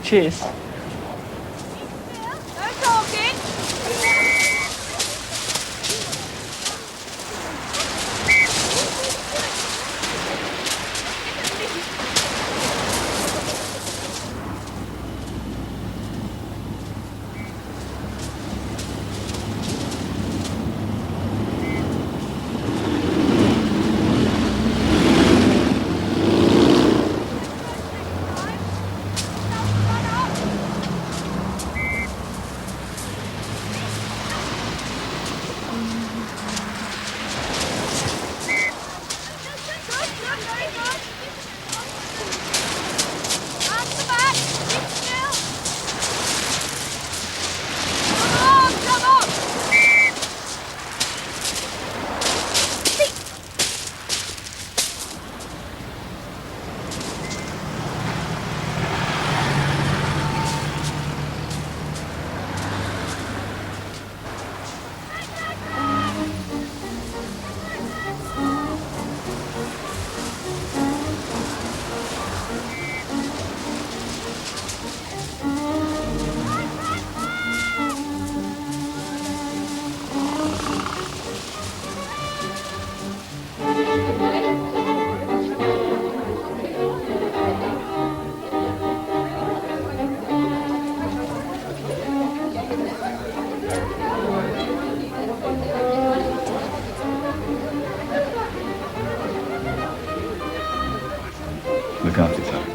Cheers. Look after yourself.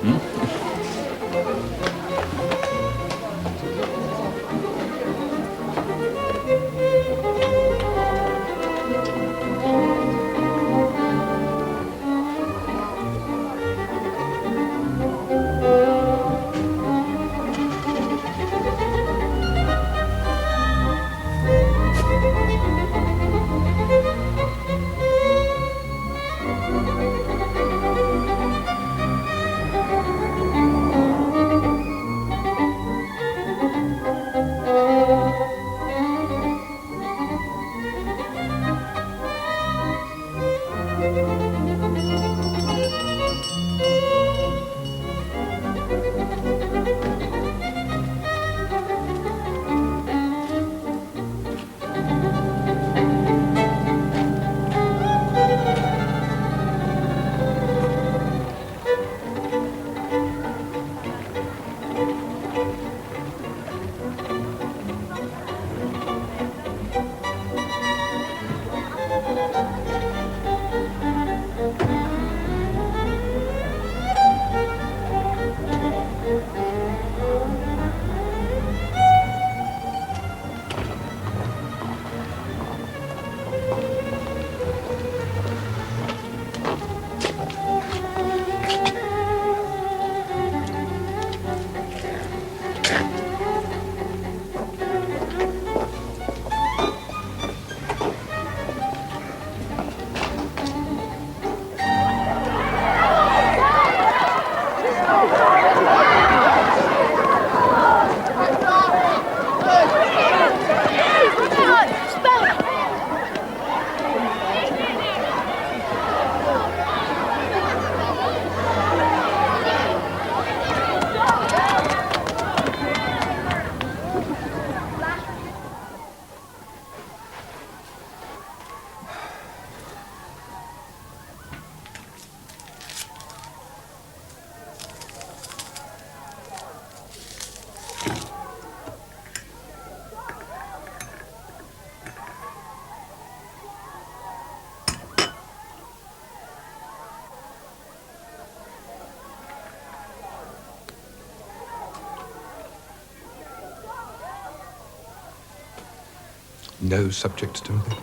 No subject, Timothy?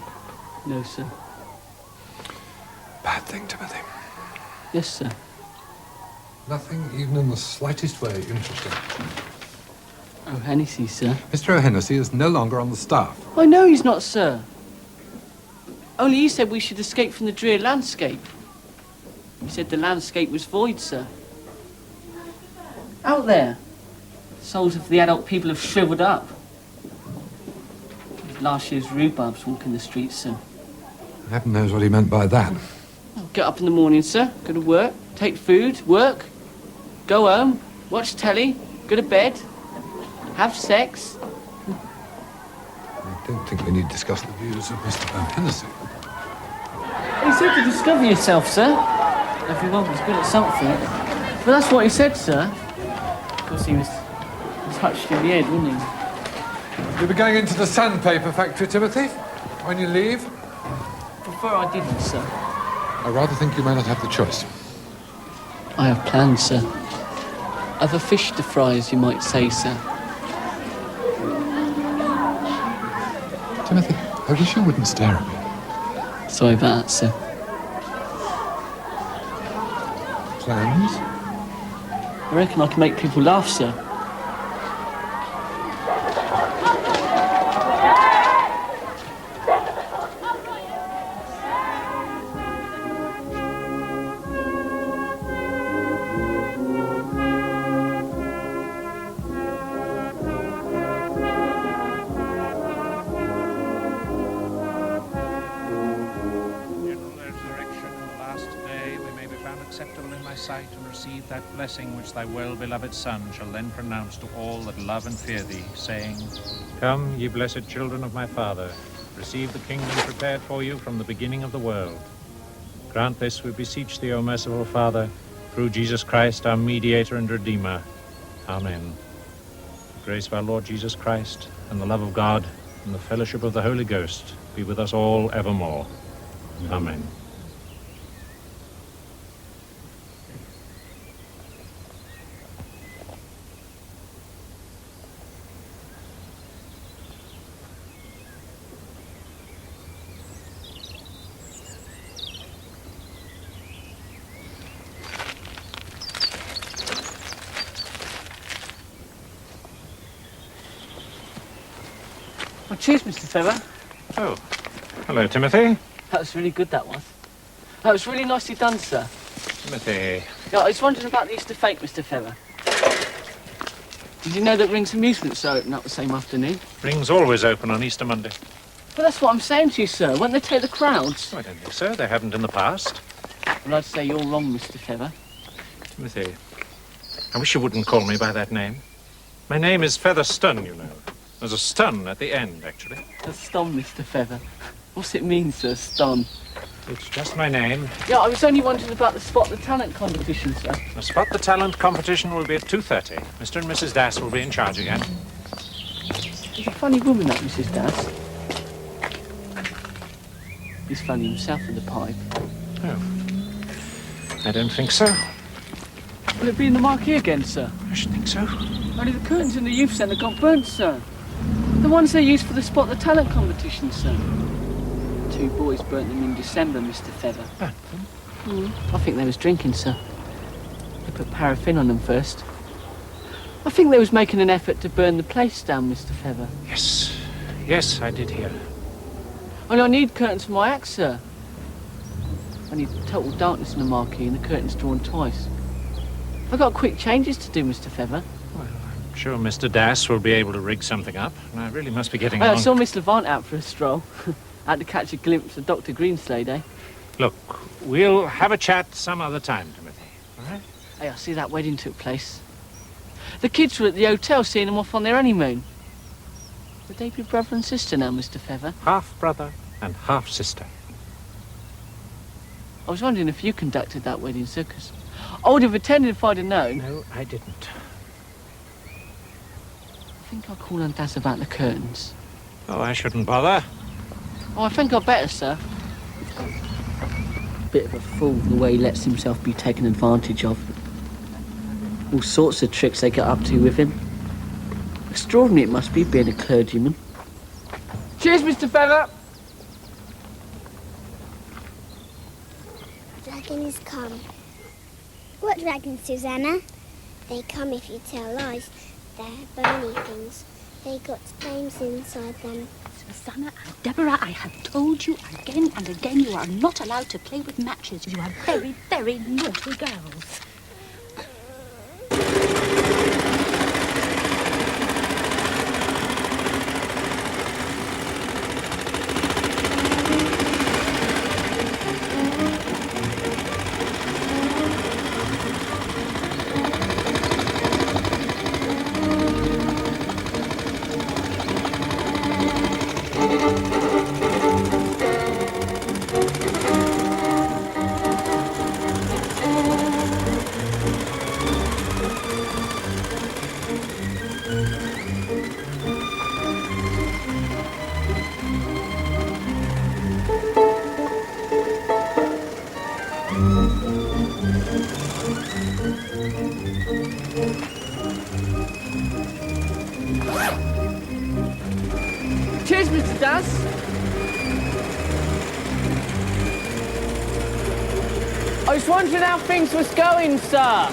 No, sir. Bad thing, Timothy. Yes, sir. Nothing even in the slightest way interesting. O'Hennessy, sir. Mr. O'Hennessy is no longer on the staff. I know he's not, sir. Only he said we should escape from the drear landscape. He said the landscape was void, sir. Out there, souls of the adult people have shriveled up. Last year's rhubarbs walking the streets, sir. Heaven knows what he meant by that. I'll get up in the morning, sir, go to work, take food, work, go home, watch telly, Go to bed, have sex. I don't think we need to discuss the views of Mr. Van Hennessy. He said to discover yourself, sir. Everyone was good at something. But that's what he said, sir. Of course, he was touched in the head, wasn't he? You'll be going into the sandpaper factory, Timothy, when you leave. Prefer I didn't, sir. I rather think you may not have the choice. I have plans, sir. I've a fish to fry, as you might say, sir. Timothy, I wish you wouldn't stare at me. Sorry about that, sir. Plans? I reckon I can make people laugh, sir. That blessing which thy well-beloved Son shall then pronounce to all that love and fear thee, saying, Come, ye blessed children of my Father, receive the kingdom prepared for you from the beginning of the world. Grant this, we beseech thee, O merciful Father, through Jesus Christ, our mediator and Redeemer. Amen. The grace of our Lord Jesus Christ, and the love of God, and the fellowship of the Holy Ghost be with us all evermore. Amen. Oh, cheers, Mr. Trevor. Oh, hello, Timothy. That was really good, that was. That was really nicely done, sir. Timothy. Yeah, I was wondering about the Easter fete, Mr. Trevor. Did you know that Ring's Amusements are open up the same afternoon? Ring's always open on Easter Monday. Well, that's what I'm saying to you, sir. Won't they take the crowds? I don't think so. They haven't in the past. Well, I'd say you're wrong, Mr. Trevor. Timothy, I wish you wouldn't call me by that name. My name is Featherstone, you know. There's a stun at the end, actually. A ston, Mr. Feather. What's it mean, sir, ston? It's just my name. Yeah, I was only wondering about the Spot the Talent competition, sir. The Spot the Talent competition will be at 2:30. Mr. and Mrs. Das will be in charge again. He's a funny woman, that Mrs. Das. He's funny himself with the pipe. Oh. I don't think so. Will it be in the marquee again, sir? I should think so. Only the curtains in the youth centre got burnt, sir. The ones they used for the Spot the Talent competition, sir. 2 boys burnt them in December, Mr. Feather. Burnt them? I think they was drinking, sir. They put paraffin on them first. I think they was making an effort to burn the place down, Mr. Feather. Yes. Yes, I did hear. Only I need curtains for my act, sir. I need total darkness in the marquee and the curtains drawn twice. I've got quick changes to do, Mr. Feather. Well, I'm sure Mr. Das will be able to rig something up. And I really must be getting I on. saw Miss Levant out for a stroll. I had to catch a glimpse of Dr. Greenslade, eh? Look, we'll have a chat some other time, Timothy. All right? Hey, I see that wedding took place. The kids were at the hotel seeing them off on their honeymoon. Would they be brother and sister now, Mr. Feather? Half brother and half sister. I was wondering if you conducted that wedding, sir, 'cause I would have attended if I'd have known. No, I didn't. I think I'll call on Daz about the curtains. Oh, I shouldn't bother. Oh, I think I'd better, sir. Bit of a fool, the way he lets himself be taken advantage of. All sorts of tricks they get up to with him. Extraordinary it must be, being a clergyman. Cheers, Mr. Feather! Dragons come. What dragons, Susanna? They come if you tell lies. They're bony things. They got flames inside them. Susanna and Deborah, I have told you again and again you are not allowed to play with matches. You are very, very naughty girls. Cheers, Mr. Daz. I was wondering how things was going, sir.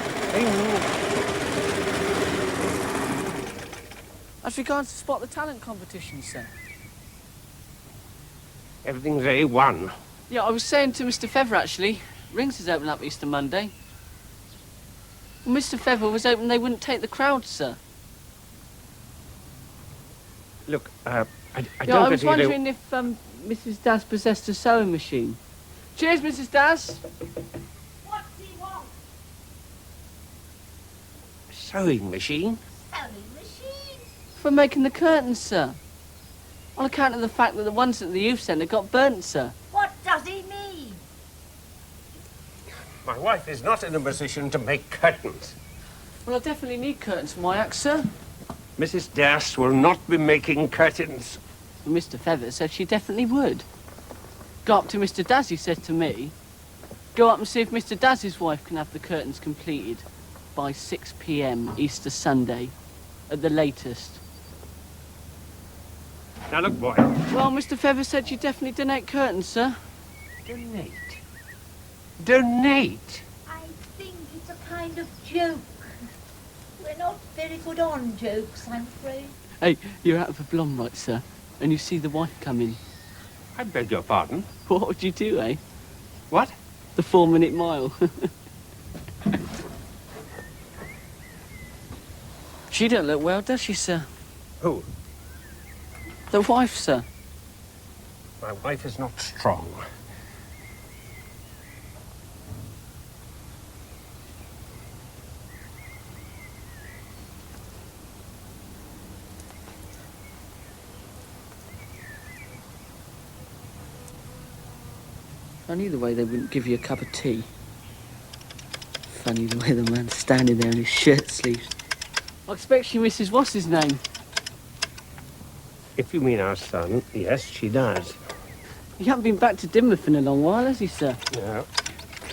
As regards to Spot the Talent competition, sir. Everything's A1. Yeah, I was saying to Mr. Feather, actually, Rings is open up Easter Monday. Well, Mr. Feather was hoping they wouldn't take the crowd, sir. Look, I Yeah, don't I was particularly... wondering if Mrs. Daz possessed a sewing machine. Cheers, Mrs. Daz. What's he want? Sewing machine? Sewing machine? For making the curtains, sir. On account of the fact that the ones at the youth centre got burnt, sir. What does he mean? My wife is not in a position to make curtains. Well, I definitely need curtains for my act, sir. Mrs. Dass will not be making curtains. Well, Mr. Feather said she definitely would. Go up to Mr. Daz, he said to me. Go up and see if Mr. Daz's wife can have the curtains completed by 6 p.m. Easter Sunday, at the latest. Now look, boy. Well, Mr. Feather said she'd definitely donate curtains, sir. Donate? Donate? I think it's a kind of joke. We're not very good on jokes, I'm afraid. Hey, you're out of a blonde, right, sir? And you see the wife come in. I beg your pardon? What would you do, eh? What? The 4-minute mile. She don't look well, does she, sir? Who? The wife, sir. My wife is not strong. Funny the way they wouldn't give you a cup of tea. Funny the way the man's standing there in his shirt sleeves. I expect she misses what's his name. If you mean our son, yes, she does. He hasn't been back to Dynmouth in a long while, has he, sir? No.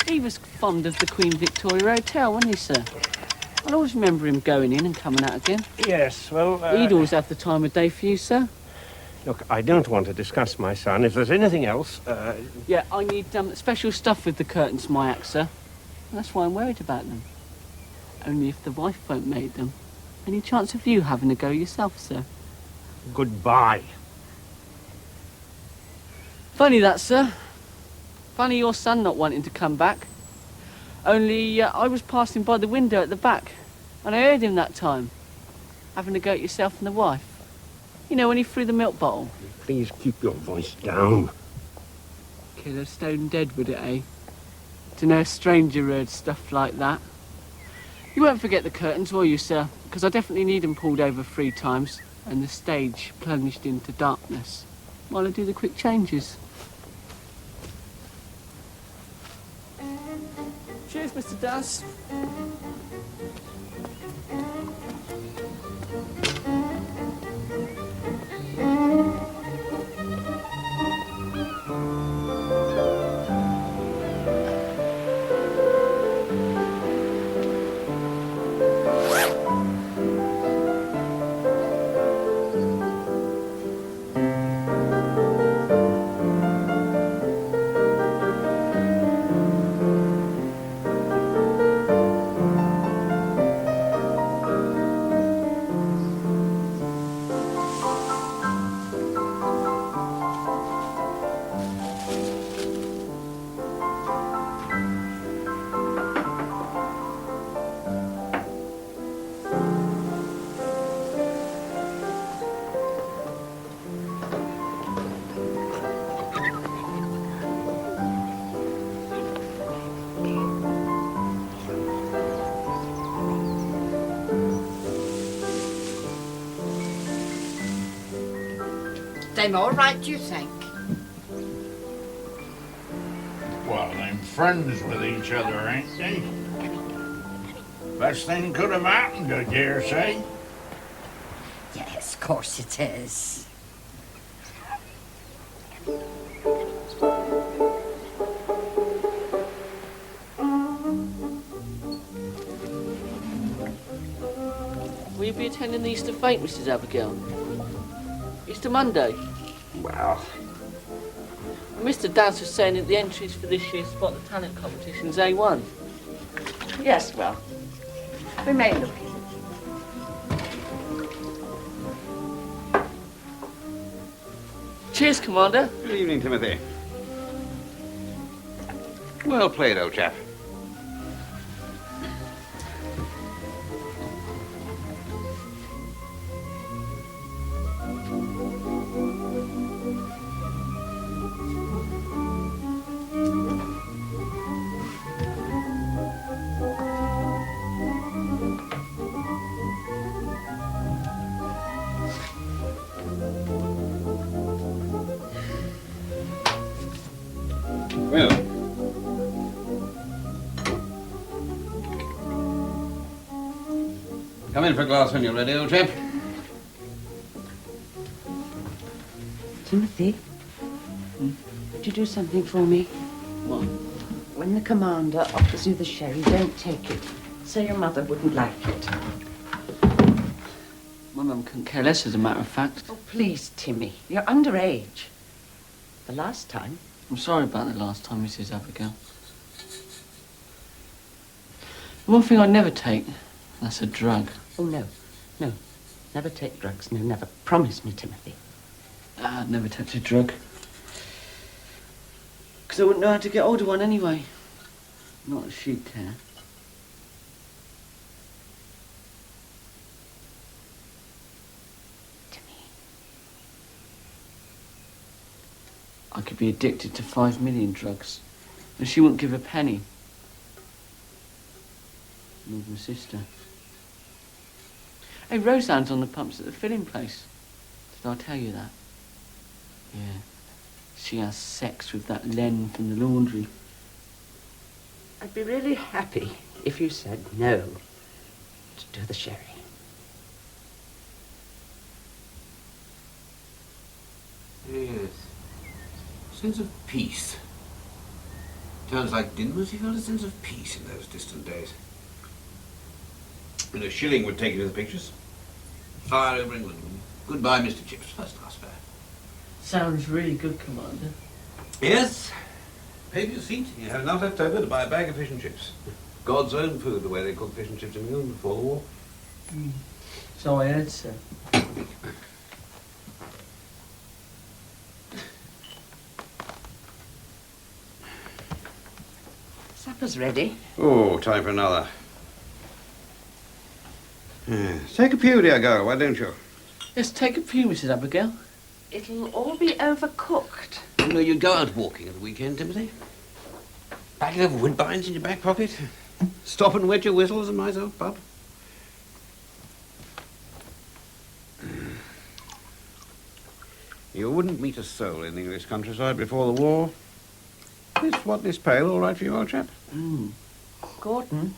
He was fond of the Queen Victoria Hotel, wasn't he, sir? I always remember him going in and coming out again. Yes, well... He'd always have the time of day for you, sir. Look, I don't want to discuss my son. If there's anything else, Yeah, I need special stuff with the curtains, my act, sir. And that's why I'm worried about them. Only if the wife won't make them. Any chance of you having a go yourself, sir? goodbye. Funny that, sir. Funny your son not wanting to come back. Only I was passing by the window at the back, and I heard him that time, having a go at yourself and the wife. You know, when he threw the milk bottle. Please keep your voice down. Kill her stone dead, would it, eh? To know a stranger heard stuff like that. You won't forget the curtains, will you, sir? Because I definitely need them pulled over 3 times, and the stage plunged into darkness, while I do the quick changes. Cheers, Mr. Daz. Them all right, do you think? Well, them friends with each other, ain't they? Best thing could have happened, I dare say. Yes, of course it is. Will you be attending the Easter fete, Mrs. Abigail? Easter Monday? Well, Mr. Dance was saying that the entries for this year's Spot the Talent competition's A1. Yes, well, we may look in. Cheers, Commander. Good evening, Timothy. Well played, old chap. Well. Come in for a glass when you're ready, old chap. Timothy, would you do something for me? What? When the commander offers you the sherry, don't take it. Say your mother wouldn't like it. My mum couldn't care less, as a matter of fact. Oh, please, Timmy. You're underage. The last time. I'm sorry about the last time, Mrs. Abigail. One thing I'd never take, that's a drug. Oh, no. No. Never take drugs. No, never. Promise me, Timothy. I'd never touch a drug. Because I wouldn't know how to get hold of one anyway. Not that she'd care. I could be addicted to 5 million drugs, and she wouldn't give a penny. Nor my sister. Hey, Roseanne's on the pumps at the filling place. Did I tell you that? Yeah. She has sex with that Len from the laundry. I'd be really happy if you said no to do the sherry. Yes. Sense of peace. Towns like Dynmouth, you felt a sense of peace in those distant days. And a shilling would take you to the pictures. Fire over England. Goodbye, Mr. Chips. First class fare. Sounds really good, Commander. Yes. Pay for your seat. You have enough left over to buy a bag of fish and chips. God's own food, the way they cooked fish and chips in England before the war. So I heard, sir. Supper's ready. Oh, time for another. Yes. Take a pew, dear girl, why don't you? Yes, take a pew, Mrs. Abigail. It'll all be overcooked. You know, you go out walking at the weekend, Timothy. Packet of woodbines in your back pocket. Stop and wet your whistles in my old pub. You wouldn't meet a soul in the English countryside before the war. This what, this pale, all right for you, old chap? Gordon,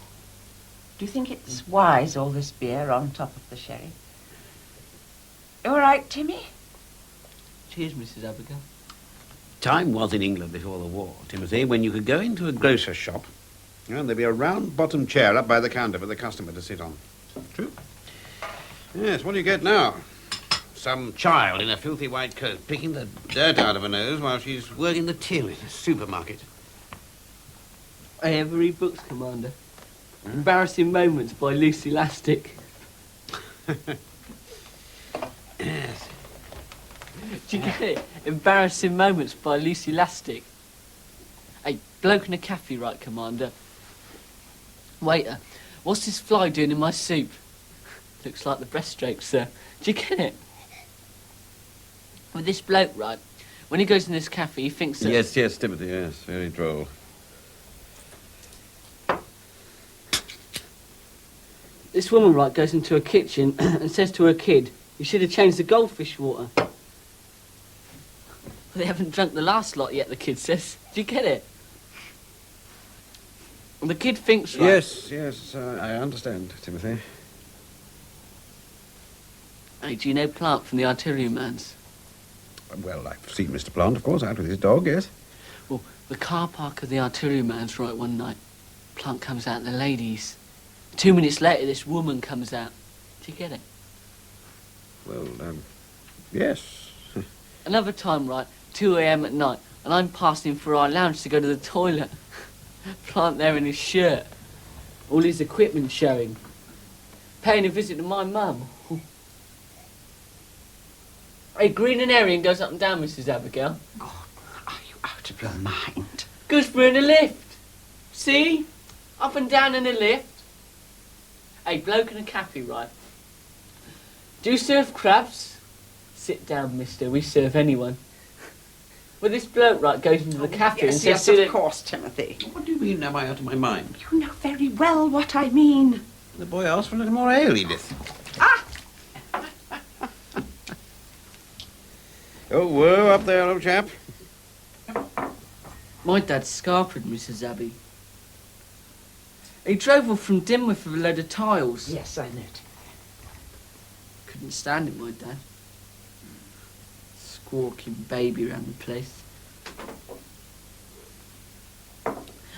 do you think it's wise, all this beer on top of the sherry? All right, Timmy? Cheers, Mrs. Abigail. Time was in England before the war, Timothy, when you could go into a grocer's shop and there'd be a round-bottomed chair up by the counter for the customer to sit on. True? Yes, what do you get now? Some child in a filthy white coat picking the dirt out of her nose while she's working the till in a supermarket. I ever read books, Commander. Embarrassing Moments by Lucy Lastic. Yes. Do you get it? Embarrassing Moments by Lucy Lastic. Hey, bloke in a cafe, right, Commander? Waiter, what's this fly doing in my soup? Looks like the breaststroke, sir. Do you get it? With this bloke, right, when he goes in this cafe, he thinks that... Yes, yes, Timothy, yes. Very droll. This woman, right, goes into a kitchen and says to her kid, you should have changed the goldfish water. Well, they haven't drunk the last lot yet, the kid says. Do you get it? And the kid thinks, right... Yes, yes, I understand, Timothy. Hey, do you know Plant from the Artilleryman's? Well, I've seen Mr. Plant, of course, out with his dog, yes. Well, the car park of the Artilleryman's, right, one night. Plant comes out and the ladies. 2 minutes later, this woman comes out. Do you get it? Well, yes. Another time, right, 2 a.m. at night, and I'm passing through our lounge to go to the toilet. Plant there in his shirt. All his equipment showing. Paying a visit to my mum. Hey, green and Arian goes up and down, Mrs. Abigail. God, are you out of your mind? Goes through in a lift. See? Up and down in a lift. Hey, bloke and a cafe, right? Do you serve crabs? Sit down, mister. We serve anyone. Well, this bloke, right, goes into the cafe and says... Yes, of course, Timothy. What do you mean, am I out of my mind? You know very well what I mean. The boy asked for a little more ale, Edith. Ah! Oh, whoa, up there, old chap. My dad's scarpered, Mrs. Abbey. He drove off from Dynmouth with a load of tiles. Yes, I know. Couldn't stand it, my dad. Squawking baby around the place.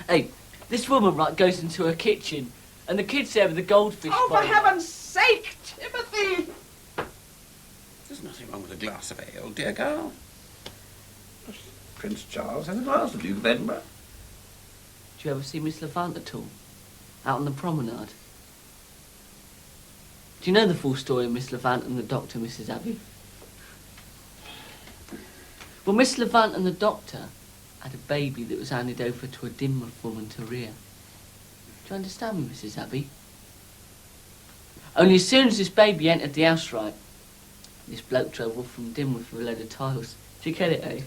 Hey, this woman, right, goes into her kitchen, and the kid's there with the goldfish Oh, bowl. for heaven's sake, Timothy! There's nothing wrong with a glass of ale, dear girl. Prince Charles has a glass, the Duke of Edinburgh. Do you ever see Miss Levant at all? Out on the promenade? Do you know the full story of Miss Levant and the doctor, Mrs. Abbey? Well, Miss Levant and the doctor had a baby that was handed over to a Dynmouth woman to rear. Do you understand me, Mrs. Abbey? Only as soon as this baby entered the house, right, this bloke drove off from Dynmouth with a load of tiles. Do you get it, eh?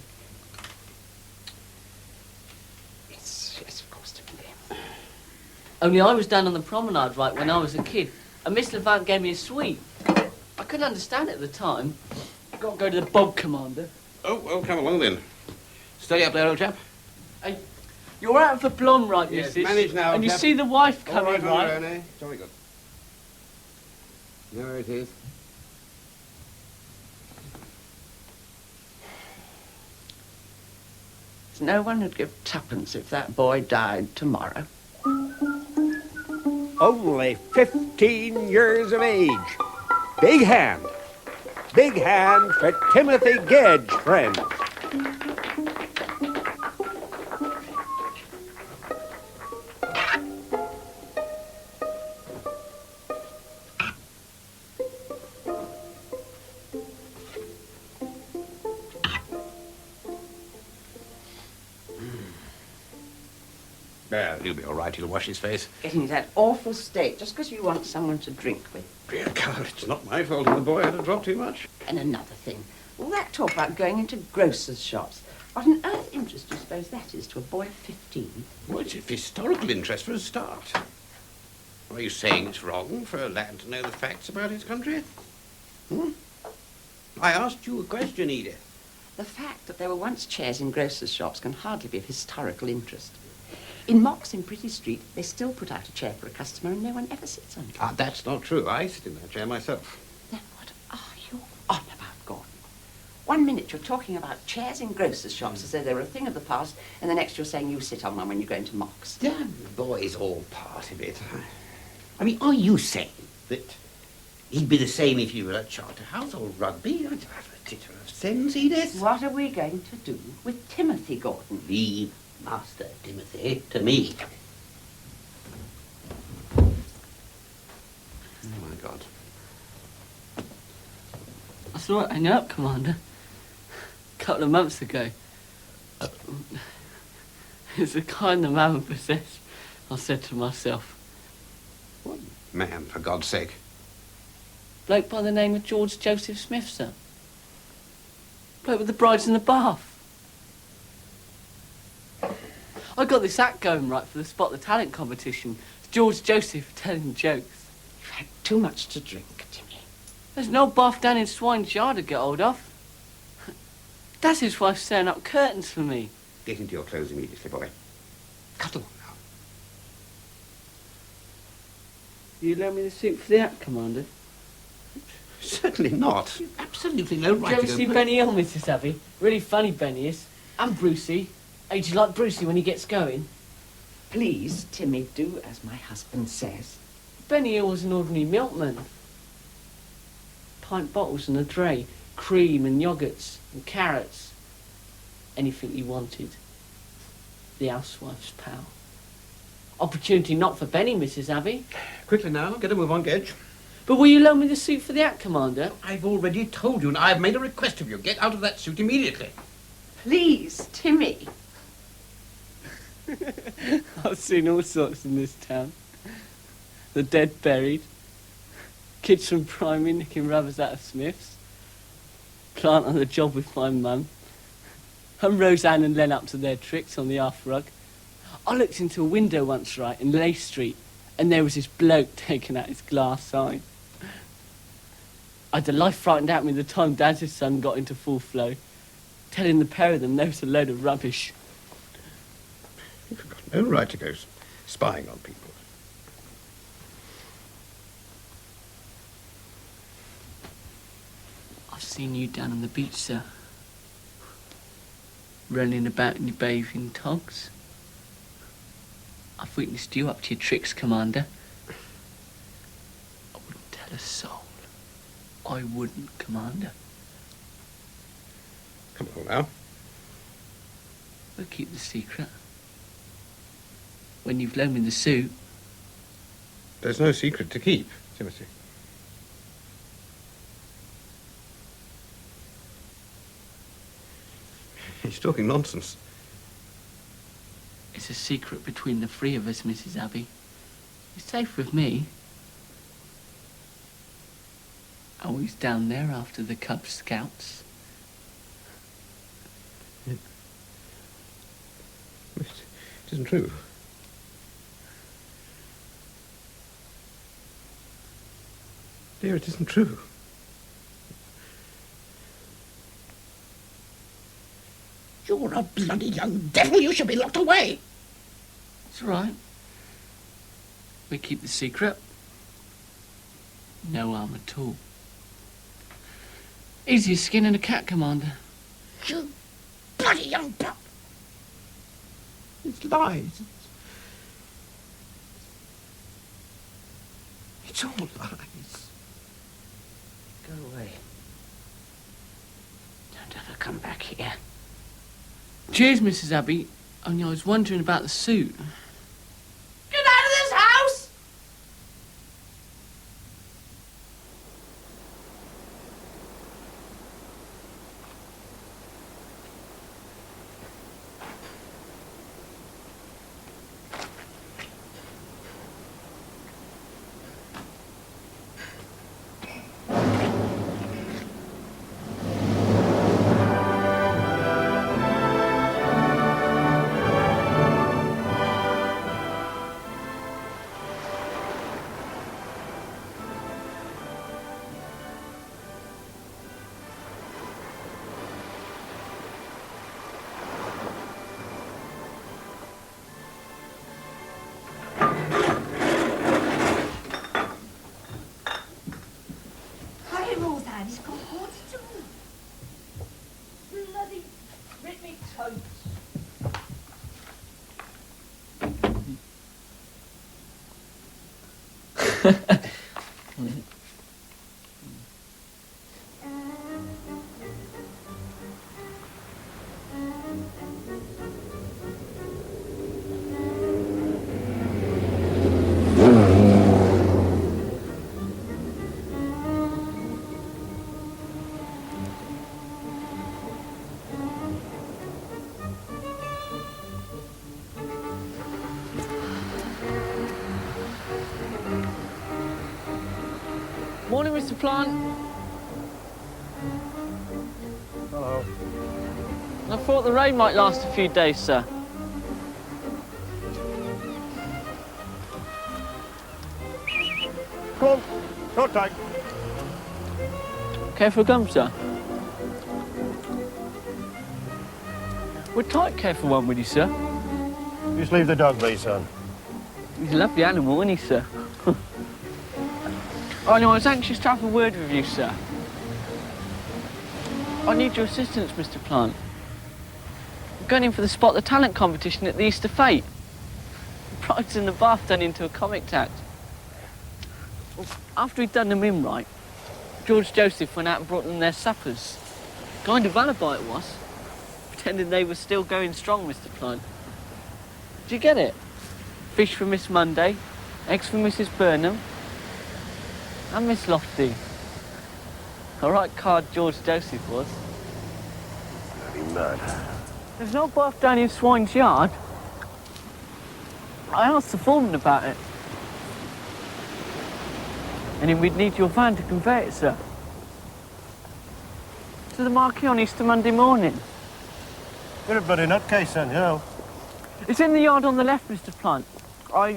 Yes, of course, Timothy. Only I was down on the promenade, right, when I was a kid, and Miss Levant gave me a sweet. I couldn't understand it at the time. Got to go to the bog, Commander. Oh, well, come along then. Stay up there, old chap. Hey, you're out of the blonde, right, Yes, missus? manage now, And you chap. see the wife All coming, right, on right? your own, eh? Jolly good. There it is. No one would give twopence if that boy died tomorrow. Only 15 years of age. Big hand. Big hand for Timothy Gedge, friends. Well, he'll be all right. He'll wash his face. Getting to that awful state just because you want someone to drink with. Dear God, it's not my fault if the boy had to drop too much. And another thing, all that talk about going into grocers' shops. What on earth interest do you suppose that is to a boy of 15? Well, it's of historical interest for a start. Are you saying it's wrong for a lad to know the facts about his country? I asked you a question, Edith. The fact that there were once chairs in grocers' shops can hardly be of historical interest. In Mox in Pretty Street, they still put out a chair for a customer and no one ever sits on it. Ah, that's not true. I sit in that chair myself. Then what are you on about, Gordon? 1 minute you're talking about chairs in grocers' shops as though they were a thing of the past, and the next you're saying you sit on one when you go into Mox. Damn, the boy's all part of it. I mean, are you saying that he'd be the same if you were at Charterhouse or Rugby? I'd have a titter of sense, Edith. What are we going to do with Timothy, Gordon? Leave Master Timothy to me. Oh, my God. I saw it hang up, Commander. A couple of months ago. It's the kind of man possessed, I said to myself. What man, for God's sake? Bloke by the name of George Joseph Smith, sir. Bloke with the brides in the bath. I got this act going, right, for the Spot the Talent competition. It's George Joseph telling jokes. You've had too much to drink, Timmy. There's no bath down in Swine's Yard to get hold of. That's his wife sewing up curtains for me. Get into your clothes immediately, boy. Cut along now. You loan me the suit for the act, Commander? Certainly not. You've absolutely no Did right you ever to go... see Benny Hill, Mrs. Abbey? Really funny, Benny is. And Brucey. Hey, do you like Brucey when he gets going? Please, Timmy, do as my husband says. Benny Hill was an ordinary milkman. pint bottles and a tray, cream and yoghurts and carrots. Anything you wanted. The housewife's pal. Opportunity not for Benny, Mrs. Abbey. Quickly now, get a move on, Gedge. But will you loan me the suit for the act, Commander? I've already told you, and I've made a request of you. Get out of that suit immediately. Please, Timmy. I've seen all sorts in this town. The dead buried. Kids from primary nicking rubbers out of Smith's. Plant on the job with my mum. And Roseanne and Len up to their tricks on the hearth rug. I looked into a window once, right, in Leigh Street, and there was this bloke taking out his glass eye. I had the life frightened out of me the time Dad's son got into full flow, telling the pair of them they was a load of rubbish. You've got no right to go spying on people. I've seen you down on the beach, sir. Running about in your bathing togs. I've witnessed you up to your tricks, Commander. I wouldn't tell a soul. I wouldn't, Commander. Come on now. We'll keep the secret. When you've loaned me the suit. There's no secret to keep, Timothy. He's talking nonsense. It's a secret between the three of us, Mrs. Abbey. You're safe with me. Always down there after the Cub Scouts. It isn't true. Dear, it isn't true. You're a bloody young devil. You should be locked away. It's all right. We keep the secret. No harm at all. Easy as skinning a cat, Commander. You bloody young pup. It's lies. It's all lies. Go away. Don't ever come back here. Cheers, Mrs. Abbey. Only I was wondering about the suit. Get out of this house! Morning, Mr. Plant. Hello. I thought the rain might last a few days, sir. Come on, short time. Care for a gum, sir? Would Tyke care for one, would you, sir? Just leave the dog be, son. He's a lovely animal, isn't he, sir? Oh, no, I was anxious to have a word with you, sir. I need your assistance, Mr. Plant. I'm going in for the Spot the Talent competition at the Easter Fete. The prize in the bath done into a comic act. Well, after we'd done them in right, George Joseph went out and brought them their suppers. Kind of alibi it was. Pretending they were still going strong, Mr. Plant. Do you get it? Fish for Miss Monday, eggs for Mrs. Burnham, and Miss Lofty. All right card George Joseph was. Bloody mad. There's no bath down in Swine's Yard. I asked the foreman about it. And then we'd need your van to convey it, sir. To the marquee on Easter Monday morning. You're a bloody nutcase, son, you know. It's in the yard on the left, Mr. Plant. I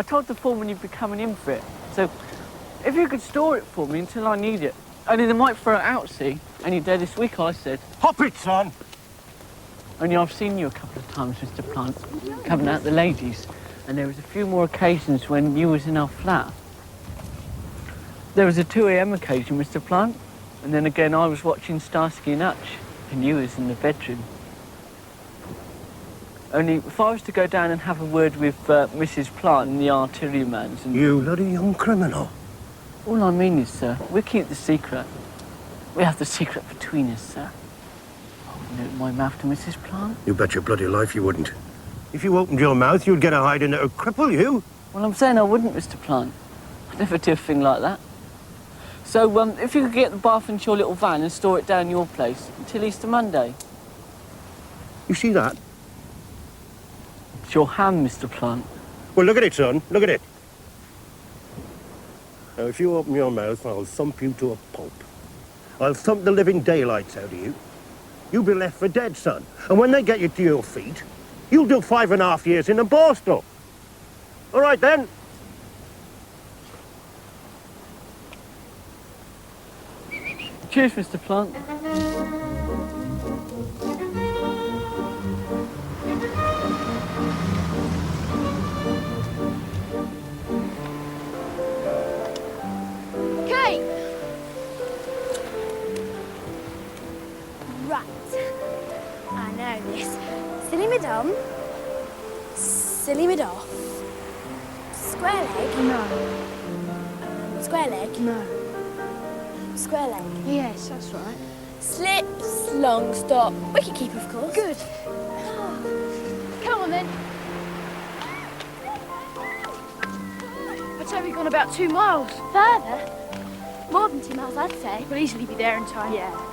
told the foreman you'd be coming in for it. So, if you could store it for me until I need it. Only they might throw it out, see? Any day this week, I said. Hop it, son! Only I've seen you a couple of times, Mr. Plant, coming out the ladies. And there was a few more occasions when you was in our flat. There was a 2 a.m. occasion, Mr. Plant. And then again, I was watching Starsky and Hutch, and you was in the bedroom. Only, if I was to go down and have a word with Mrs. Plant and the artilleryman and... You bloody young criminal. All I mean is, sir, we keep the secret. We have the secret between us, sir. I wouldn't open my mouth to Mrs. Plant. You bet your bloody life you wouldn't. If you opened your mouth, you'd get a hiding that would cripple you. Well, I'm saying I wouldn't, Mr. Plant. I'd never do a thing like that. So, if you could get the bath into your little van and store it down your place until Easter Monday. You see that? It's your hand, Mr. Plant. Well, look at it, son. Look at it. Now, if you open your mouth, I'll thump you to a pulp. I'll thump the living daylights out of you. You'll be left for dead, son. And when they get you to your feet, you'll do 5.5 years in a borstal. All right, then. Cheers, Mr. Plant. Okay. Right. I know this. Silly Madame. Silly Madoff. Square leg? No. Square leg? No. Square leg? Yes, that's right. Slips, long stop. Wicket keeper, of course. Good. Come on, then. I'd say we've gone about 2 miles. Further? More than 2 miles, I'd say. We'll easily be there in time. Yeah.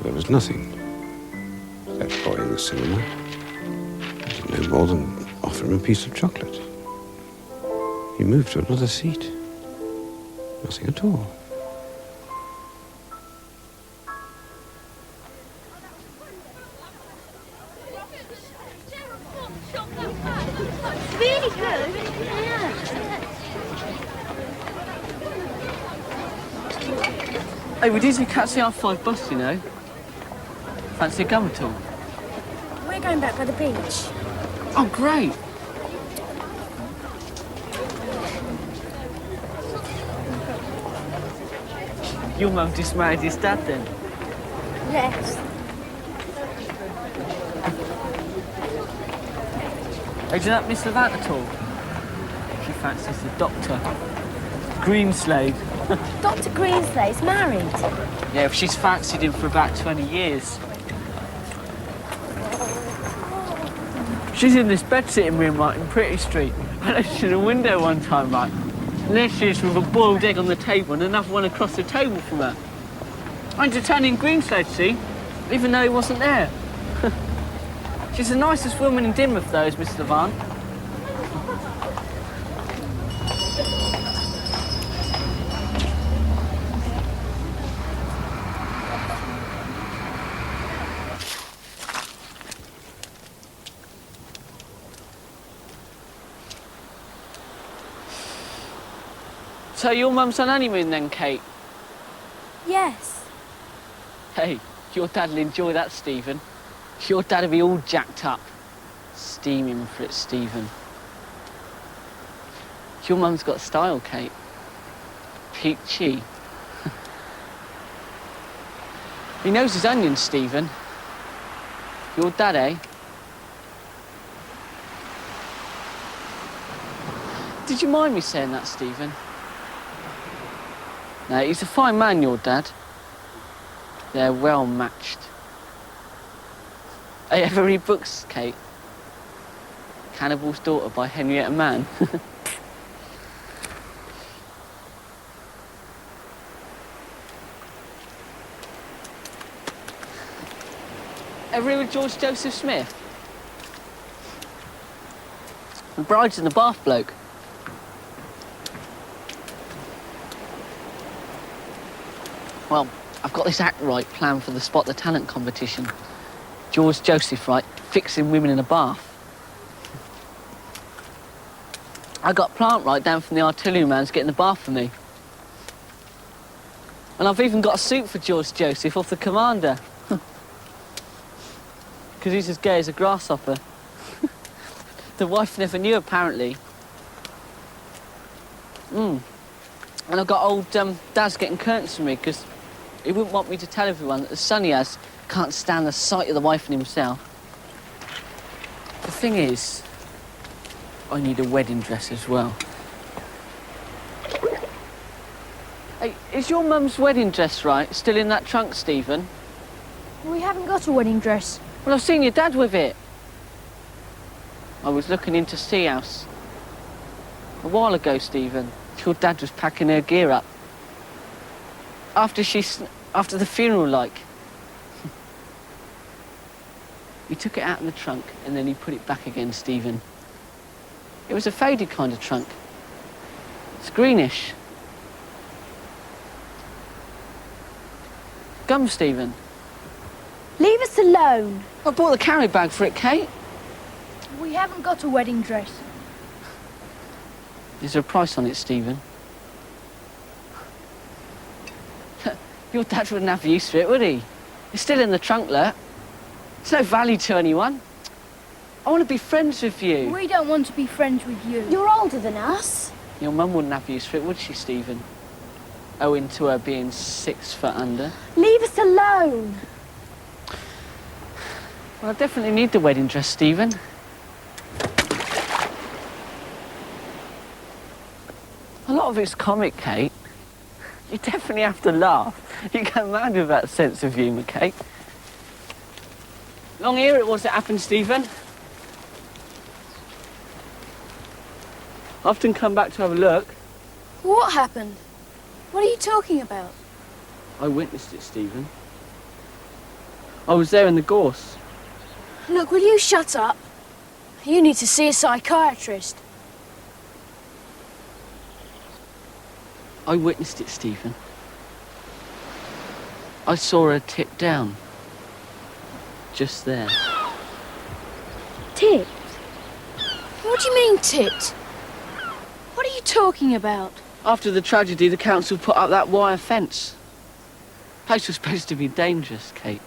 There was nothing. That boy in the cinema. I didn't know more than offer him a piece of chocolate. He moved to another seat. Nothing at all. Really good. Yeah. Hey, we'd easily catch the R5 bus, you know. Fancy a gum at all? We're We're going back by the beach. Oh, great. Your mum just married his dad, then? Yes. Hey, do you not miss Levant at all? She fancies the doctor. Greenslade. Dr. Greenslade's married. Yeah, she's fancied him for about 20 years. She's in this bed-sitting room, right, in Pretty Street. I looked through the window one time, right, and there she is with a boiled egg on the table and another one across the table from her. Entertaining Greenslade, see? Even though he wasn't there. She's the nicest woman in Dynmouth, though, is Miss Levant. So your mum's on honeymoon then, Kate? Yes. Hey, your dad'll enjoy that, Stephen. Your dad'll be all jacked up. Steaming for it, Stephen. Your mum's got style, Kate. Peachy. He knows his onions, Stephen. Your dad, eh? Did you mind me saying that, Stephen? No, he's a fine man, your dad. They're well matched. Hey, ever read books, Kate? Cannibal's Daughter by Henrietta Mann. Ever read with George Joseph Smith? The Bride's in the Bath bloke. Well, I've got this act right planned for the Spot the Talent competition. George Joseph, right, fixing women in a bath. I got Plant right down from the artilleryman's getting the bath for me. And I've even got a suit for George Joseph off the commander. Because he's as gay as a grasshopper. The wife never knew, apparently. And I've got old Daz getting curtains for me, because he wouldn't want me to tell everyone that the son he has can't stand the sight of the wife and himself. The thing is, I need a wedding dress as well. Hey, is your mum's wedding dress, right, still in that trunk, Stephen? We haven't got a wedding dress. Well, I've seen your dad with it. I was looking into Sea House a while ago, Stephen. Your dad was packing her gear up. After the funeral, like. He took it out in the trunk and then he put it back again, Stephen. It was a faded kind of trunk. It's greenish. Gum, Stephen. Leave us alone. I bought the carry bag for it, Kate. We haven't got a wedding dress. Is there a price on it, Stephen? Your dad wouldn't have use for it, would he? It's still in the trunk, look. It's no value to anyone. I want to be friends with you. We don't want to be friends with you. You're older than us. Your mum wouldn't have use for it, would she, Stephen? Owing to her being 6 foot under. Leave us alone. Well, I definitely need the wedding dress, Stephen. A lot of it's comic, Kate. You definitely have to laugh. You go mad with that sense of humour, Kate. Long ere it was that happened, Stephen. I often come back to have a look. What happened? What are you talking about? I witnessed it, Stephen. I was there in the gorse. Look, will you shut up? You need to see a psychiatrist. I witnessed it, Stephen. I saw her tip down. Just there. Tipped? What do you mean, tipped? What are you talking about? After the tragedy, the council put up that wire fence. The place was supposed to be dangerous, Kate.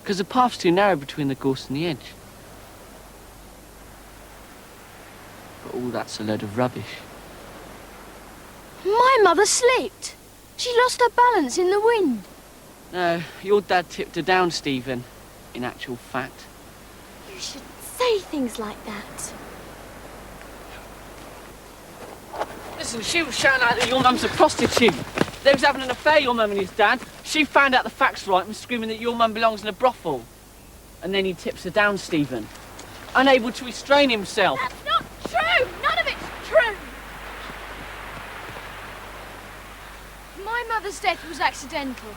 Because the path's too narrow between the gorse and the edge. But all that's a load of rubbish. My mother slipped. She lost her balance in the wind. No, your dad tipped her down, Stephen, in actual fact. You should say things like that. Listen, she was shouting out that your mum's a prostitute. They was having an affair, your mum and his dad. She found out the facts right and was screaming that your mum belongs in a brothel. And then he tips her down, Stephen. Unable to restrain himself. That's not true! None of it's true! My mother's death was accidental.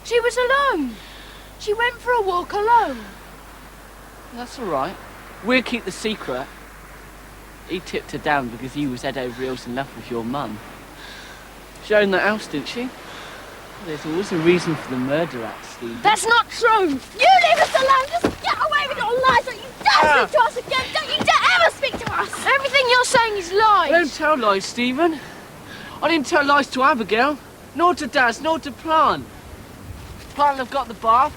She was alone. She went for a walk alone. That's all right. We'll keep the secret. He tipped her down because he was head over heels in love with your mum. She owned the house, didn't she? There's always a reason for the murder act, Steve. That's not true! You leave us alone! Just get away with your lies! Don't you dare speak to us again! Don't you dare ever speak to us! Everything you're saying is lies! I don't tell lies, Stephen. I didn't tell lies to Abigail, nor to Daz, nor to Plant. Plant'll have got the bath,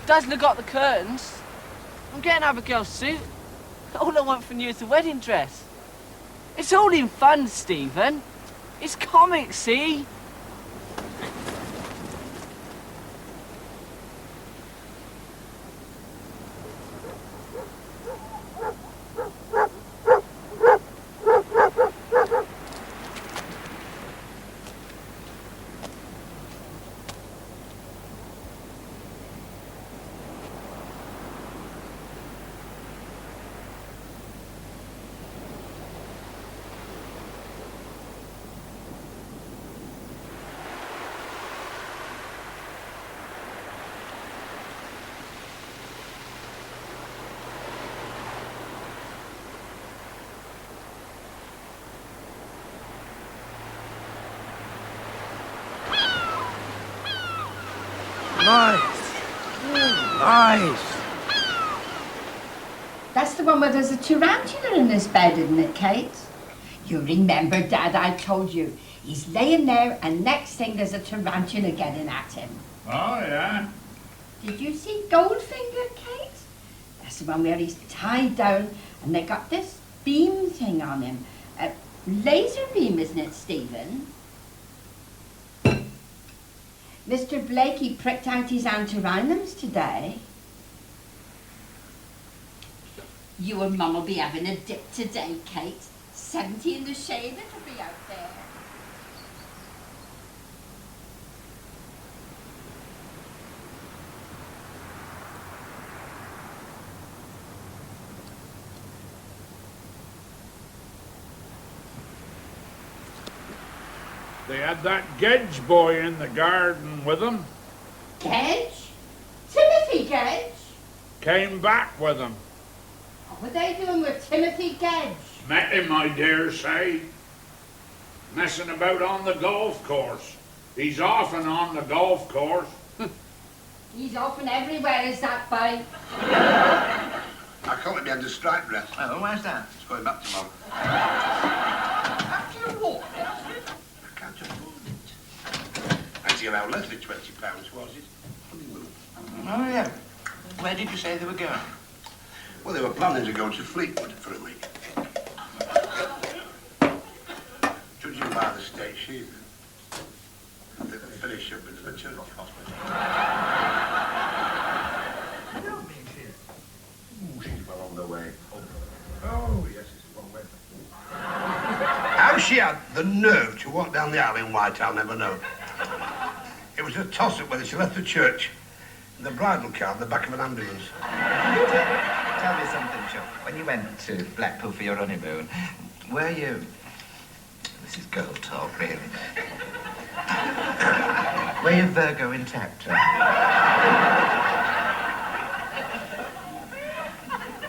Daz'll have got the curtains. I'm getting Abigail's suit. All I want from you is the wedding dress. It's all in fun, Stephen. It's comic, see? Nice. Nice. That's the one where there's a tarantula in his bed, isn't it, Kate? You remember, Dad, I told you. He's laying there and next thing there's a tarantula getting at him. Oh, yeah? Did you see Goldfinger, Kate? That's the one where he's tied down and they got this beam thing on him. A laser beam, isn't it, Stephen? Mr. Blakey pricked out his antirrhinums today. You and Mum will be having a dip today, Kate. 70 in the shade, it'll be out there. They had that Gedge boy in the garden with them. Gedge? Timothy Gedge? Came back with them. What were they doing with Timothy Gedge? Met him, I dare say. Messing about on the golf course. He's often on the golf course. He's often everywhere, is that boy? I caught him behind the striped dress. Oh, where's that? It's going back tomorrow. After you walk. I can't afford it. I see how Leslie £20, was it? Honeymoon. Oh, yeah. Where did you say they were going? Well, they were planning to go to Fleetwood for a week. Judging by the state she's in, they will finish up into the church hospital. You don't mean she's... Ooh, she's well on the way. Oh, yes, it's the wrong way. How she had the nerve to walk down the aisle in white, I'll never know. It was a toss-up whether she left the church in the bridal car in the back of an ambulance. Tell me something, Chuck. When you went to Blackpool for your honeymoon, were you... This is girl talk, really. Were you Virgo intact?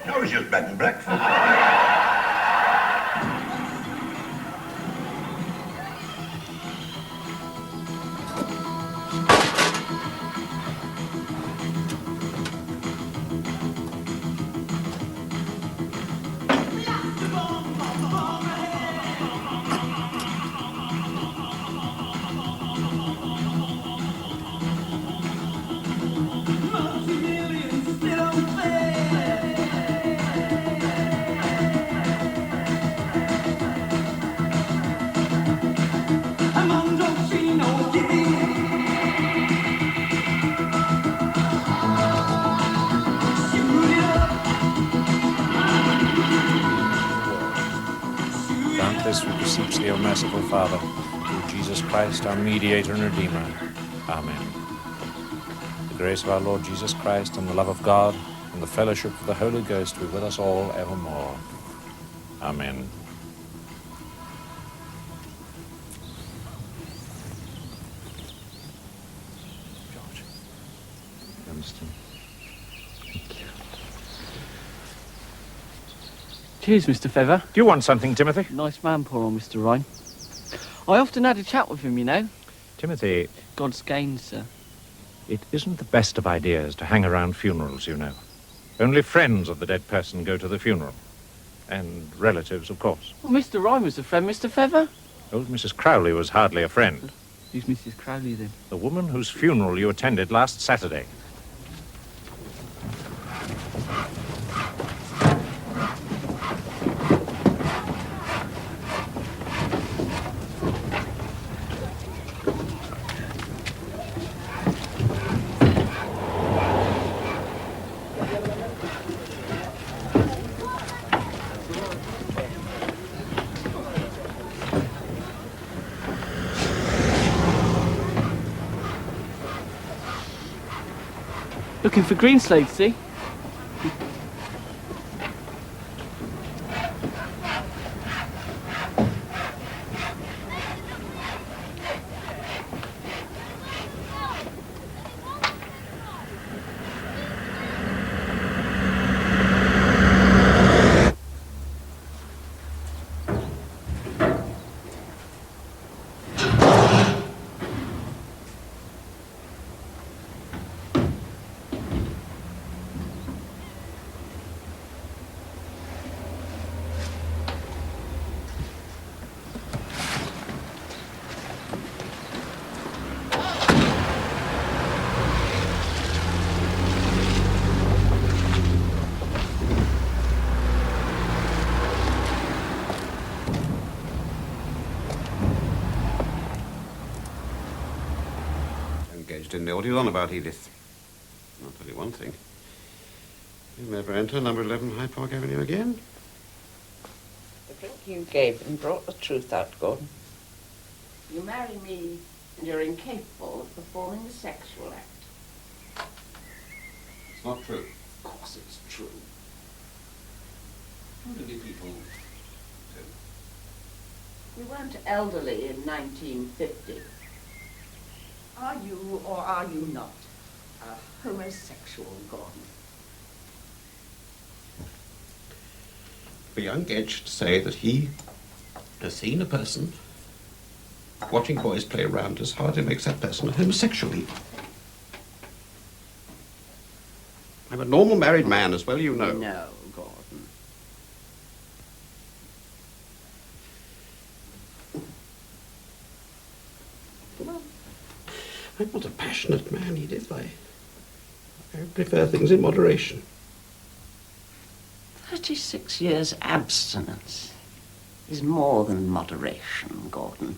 No, it was just bed and breakfast. Multi-million mercy, O merciful Father, through Jesus Christ, our mediator and redeemer. Amen. The grace of our Lord Jesus Christ and the love of God and the fellowship of the Holy Ghost be with us all evermore. Amen. George. Emerson. Thank you. Cheers, Mr. Feather. Do you want something, Timothy? Nice man, poor old Mr. Ryan. I often had a chat with him, you know. Timothy. God's gain, sir. It isn't the best of ideas to hang around funerals, you know. Only friends of the dead person go to the funeral. And relatives, of course. Well, Mr. Ryan was a friend, Mr. Feather. Old Mrs. Crowley was hardly a friend. Who's Mrs. Crowley, then? The woman whose funeral you attended last Saturday. Looking for green slates, see? Gedge didn't know what he was on about, Edith. I'll tell you one thing. You'll never enter number 11 Hyde Park Avenue again. The drink you gave him brought the truth out, Gordon. You marry me and you're incapable of performing a sexual act. It's not true. Of course it's true. Elderly people do. We weren't elderly in 1950. Are you or are you not a homosexual, Gordon? For young Gedge to say that he has seen a person watching boys play around us hardly makes that person a homosexual even. I'm a normal married man, as well you know. No, Gordon. I'm not a passionate man, Edith. I prefer things in moderation. 36 years abstinence is more than moderation, Gordon.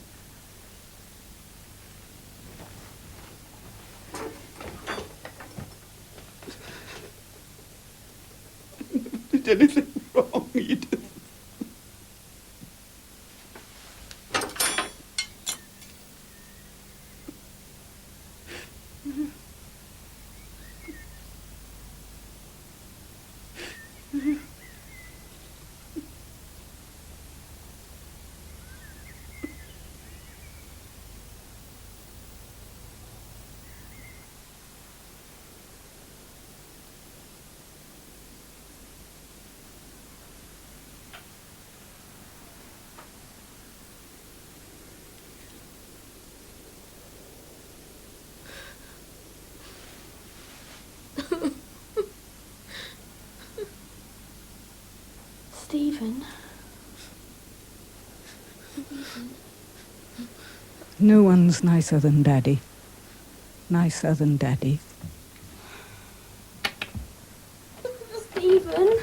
Did anything wrong, Edith? Stephen. No one's nicer than Daddy. Nicer than Daddy. Stephen.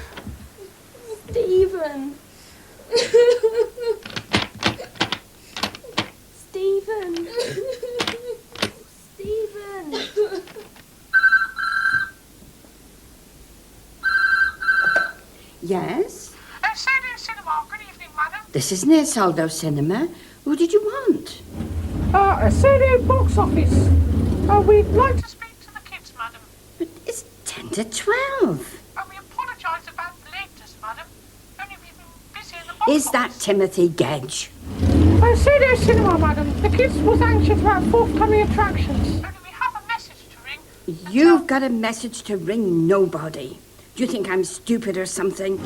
Stephen. Stephen. Stephen. Yes? Sadie Cinema, good evening, madam. This isn't a sold-out cinema. Who did you want? A CD box office. We'd like to speak to the kids, madam. But it's 10 to 12. We apologise about the lateness, madam. Only we've been busy in the box Is that Timothy Gedge? CD cinema, madam. The kids was anxious about forthcoming attractions. Only we have a message to ring. You've got a message to ring nobody. Do you think I'm stupid or something?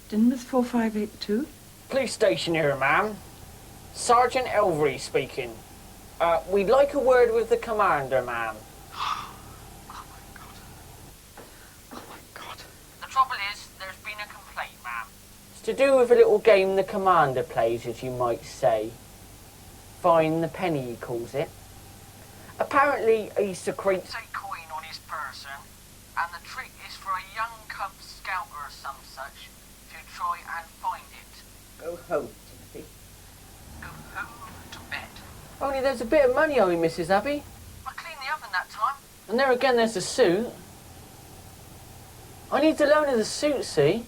Dynmouth 4582? Police station here, ma'am. Sergeant Elvery speaking. We'd like a word with the commander, ma'am. The trouble is, there's been a complaint, ma'am. It's to do with a little game the commander plays, as you might say. Find the penny, he calls it. Apparently, he secretes a coin on his person, and the trick is for a young cub scouter or some such to try and find it. Go home, Timothy. Go home to bed. Only there's a bit of money owing, Mrs. Abbey. I cleaned the oven that time. And there again, there's the suit. I need the loan of the suit, see?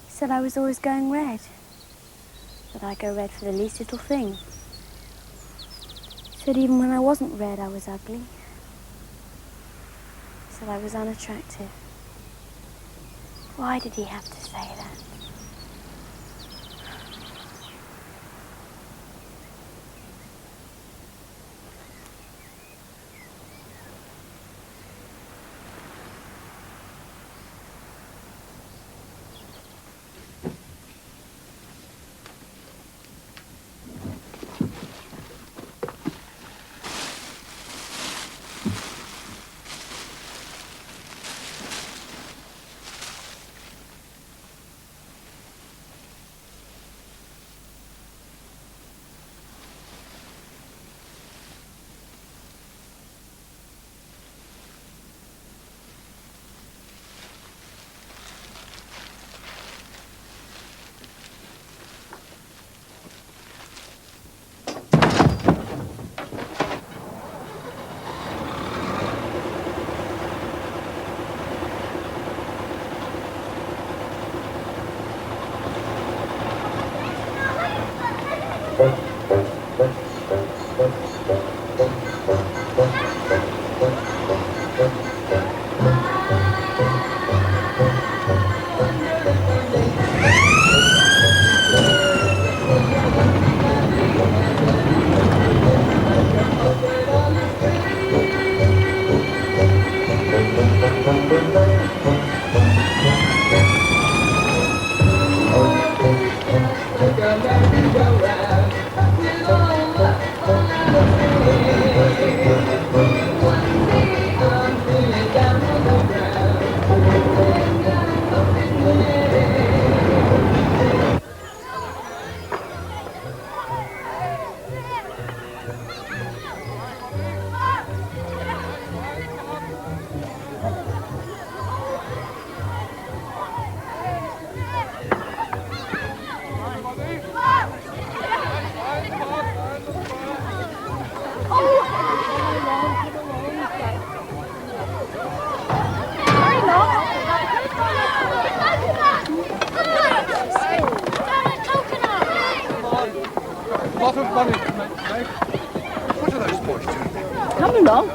Said I was always going red. That I go red for the least little thing. said even when I wasn't red, I was ugly. He said I was unattractive. Why did he have to say that?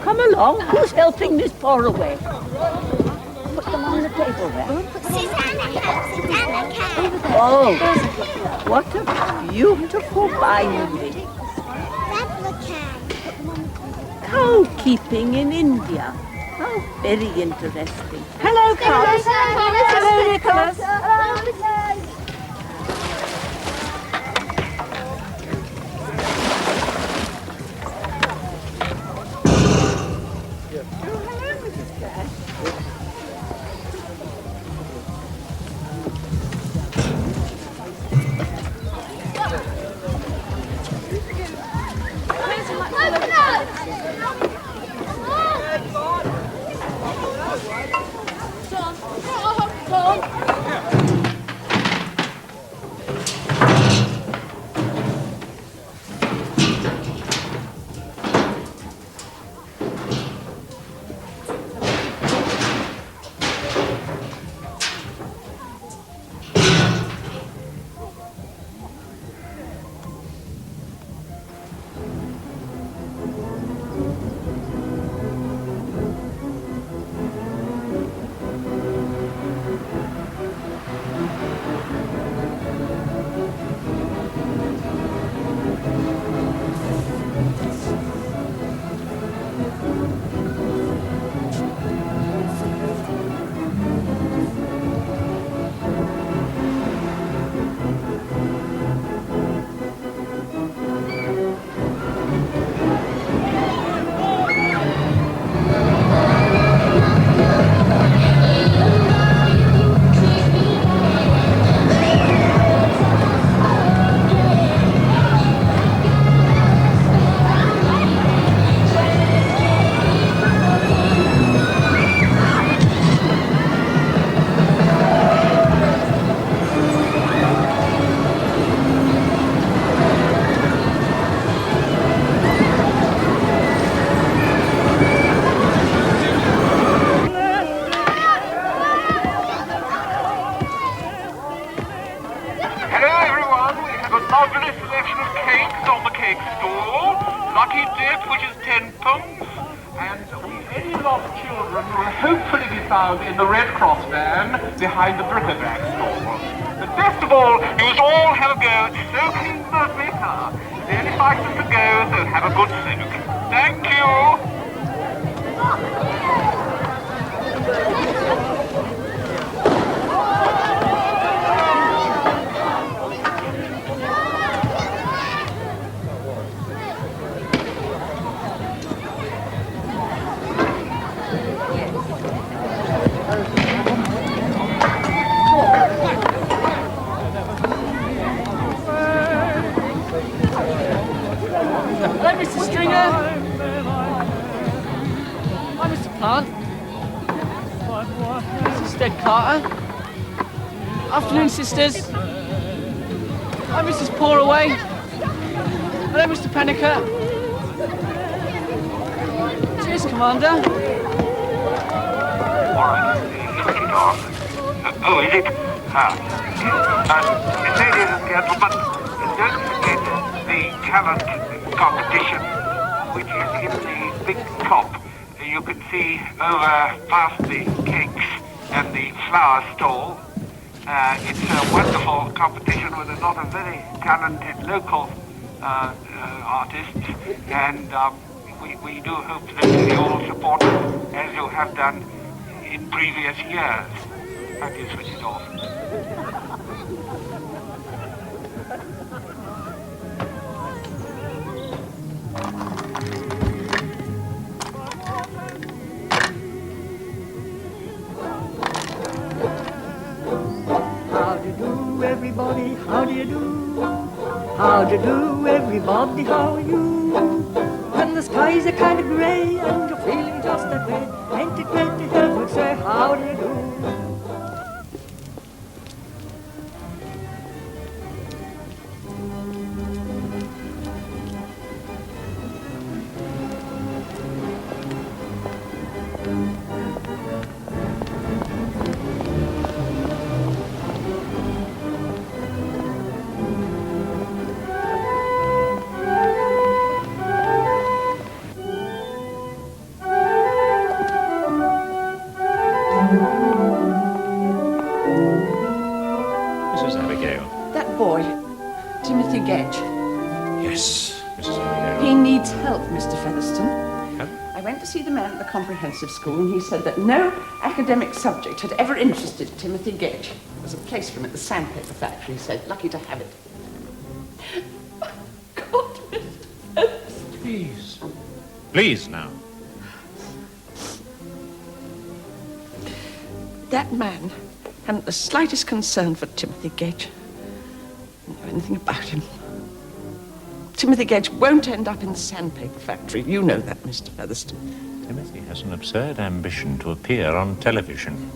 Come along. Who's helping this poor away? Put them on the table there. Susanna can. Oh, what a beautiful binding. Cow keeping in India. How very interesting. Hello, cows. Hello, Nicholas. Lovely selection of cakes on the cake stall. Lucky dip, which is £10. And any lost children will hopefully be found in the Red Cross van behind the bric-a-brac store. But best of all, you must all have a go at soaking the vicar. The only 5 cents to go, so have a good soak. Thank you. Hello, Mr. Stringer. Hi, Mr. Plant. Sister Carter. Afternoon, sisters. Hi, Mrs. Pouraway. Hello, Mr. Paniker. Cheers, Commander. All right, switch it off. Oh, is it? Ladies and gentlemen, don't forget the talent competition, which is in the big top. You can see over past the cakes and the flower stall. It's a wonderful competition with a lot of very talented local artists, and we do hope that you all support us as you have done in previous years. Thank you, switch it off. How do you do, everybody? How do you do? How do you do, everybody? How are you? When the skies are kind of grey and you're feeling just that way, ain't it great to hear folks say, how do you do? Mrs. Abigail. That boy, Timothy Gedge. Yes, Mrs. Abigail. He needs help, Mr. Featherstone. Help? I went to see the man at the comprehensive school, and he said that no academic subject had ever interested Timothy Gedge. There was a place for him at the sandpaper factory, he said. Lucky to have it. God, Mr. Featherstone. Please. Please, now. That man hadn't the slightest concern for Timothy Gedge. Didn't know anything about him. Timothy Gedge won't end up in the sandpaper factory. You know that, Mr. Featherstone. Timothy has an absurd ambition to appear on television.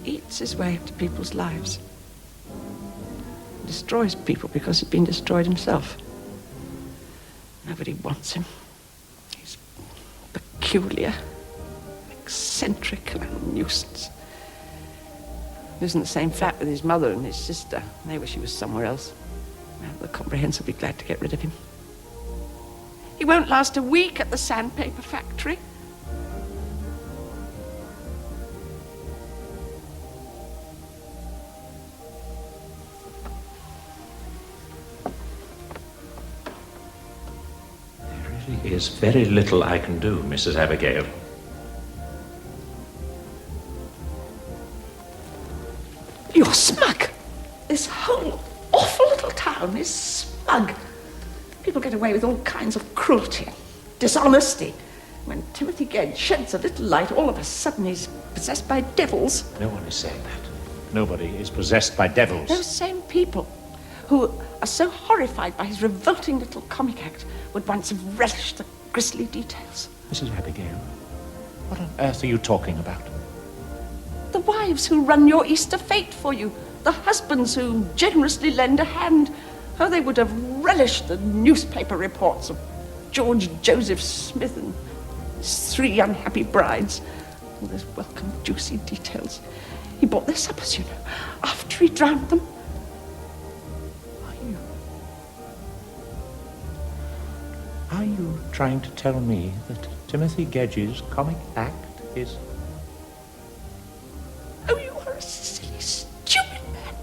Eats his way into people's lives. Destroys people because he's been destroyed himself. Nobody wants him. He's peculiar, eccentric, and a nuisance. He lives in the same flat with his mother and his sister. They wish he was somewhere else. Well, the comprehensive will be glad to get rid of him. He won't last a week at the sandpaper factory. There really is very little I can do, Mrs. Abigail. You're smug. This whole awful little town is smug. People get away with all kinds of cruelty and dishonesty. When Timothy Gedge sheds a little light, all of a sudden he's possessed by devils. No one is saying that. Nobody is possessed by devils. Those same people who are so horrified by his revolting little comic act would once have relished the grisly details. Mrs. Abigail, what on earth are you talking about? The wives who run your Easter fete for you. The husbands who generously lend a hand. How they would have relished the newspaper reports of George Joseph Smith and his 3 unhappy brides. All those welcome, juicy details. He bought their suppers, you know, after he drowned them. trying to tell me that Timothy Gedge's comic act is... Oh, you are a silly, stupid man.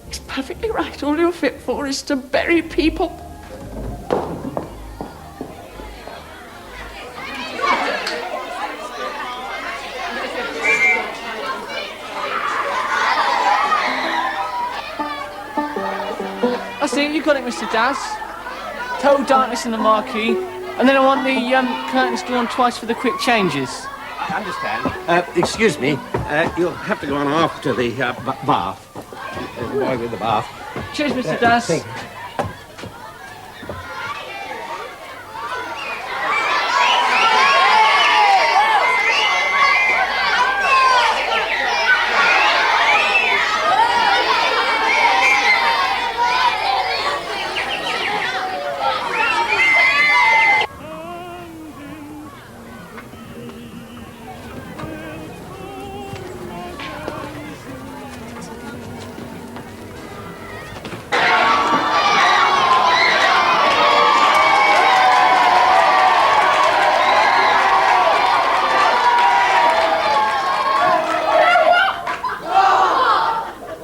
He's perfectly right. All you're fit for is to bury people. I see, you got it, Mr. Daz. Total darkness in the marquee, and then I want the curtains drawn twice for the quick changes. I understand. Excuse me, you'll have to go on after the bath. The boy with the bath. Cheers, Mr. Daz. Thank you.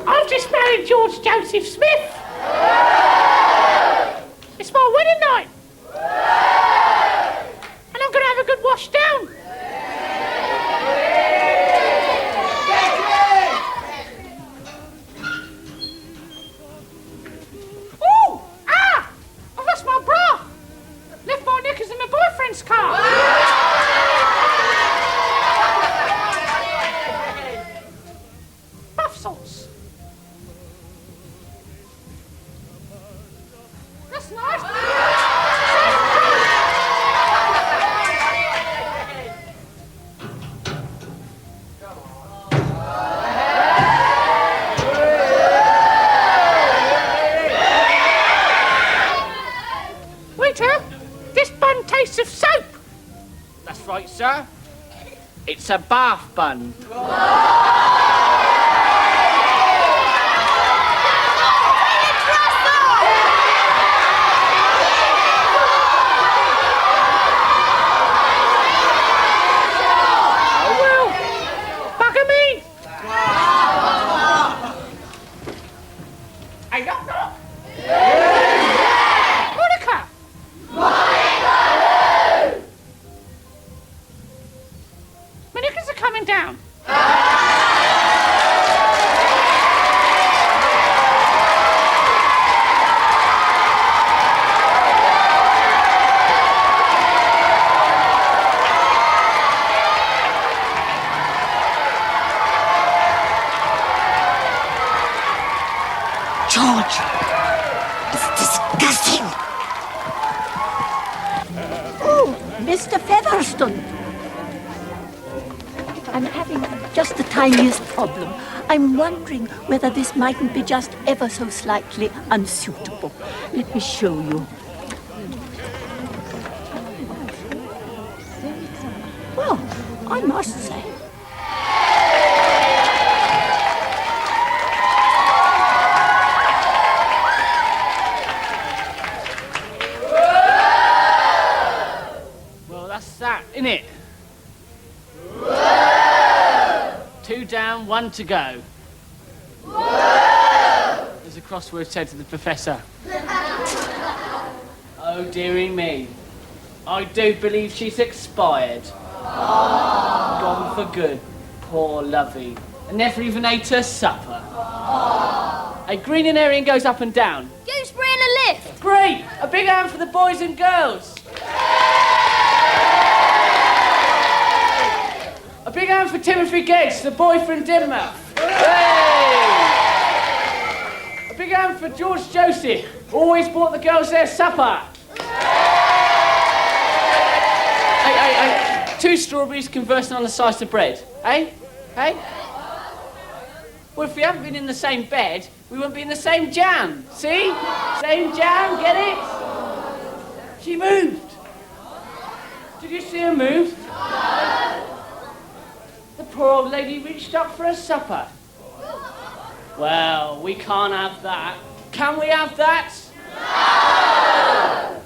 I've just married George Joseph Smith. It's my wedding night. And I'm going to have a good wash down. Ooh! Ah! I've lost my bra. Left my knickers in my boyfriend's car. Bath salts. That's nice. Waiter, this bun tastes of soap. That's right, sir. It's a bath bun. Oh, well, bugger me. Hey, knock, knock. Monica. My knickers are coming down. George, it's disgusting. Oh, Mr. Featherstone. I'm having just the tiniest problem. I'm wondering whether this mightn't be just ever so slightly unsuitable. Let me show you. Well, I must say. Well, that's that, innit? Two down, one to go. There's a crossword said to the professor. Oh, dearie me. I do believe she's expired. Gone for good, poor lovey. And never even ate her supper. A greeninarian goes up and down. Gooseberry in a lift. Great! A big hand for the boys and girls. A big hand for Timothy Gedge, the boy from Dynmouth. Hey! A big hand for George Joseph, always bought the girls their supper. Hey, 2 strawberries conversing on a slice of bread. Hey? Hey? Well, if we haven't been in the same bed, we won't be in the same jam. See? Same jam, get it? She moved. Did you see her move? The poor old lady reached up for her supper. Well, we can't have that. Can we have that? No!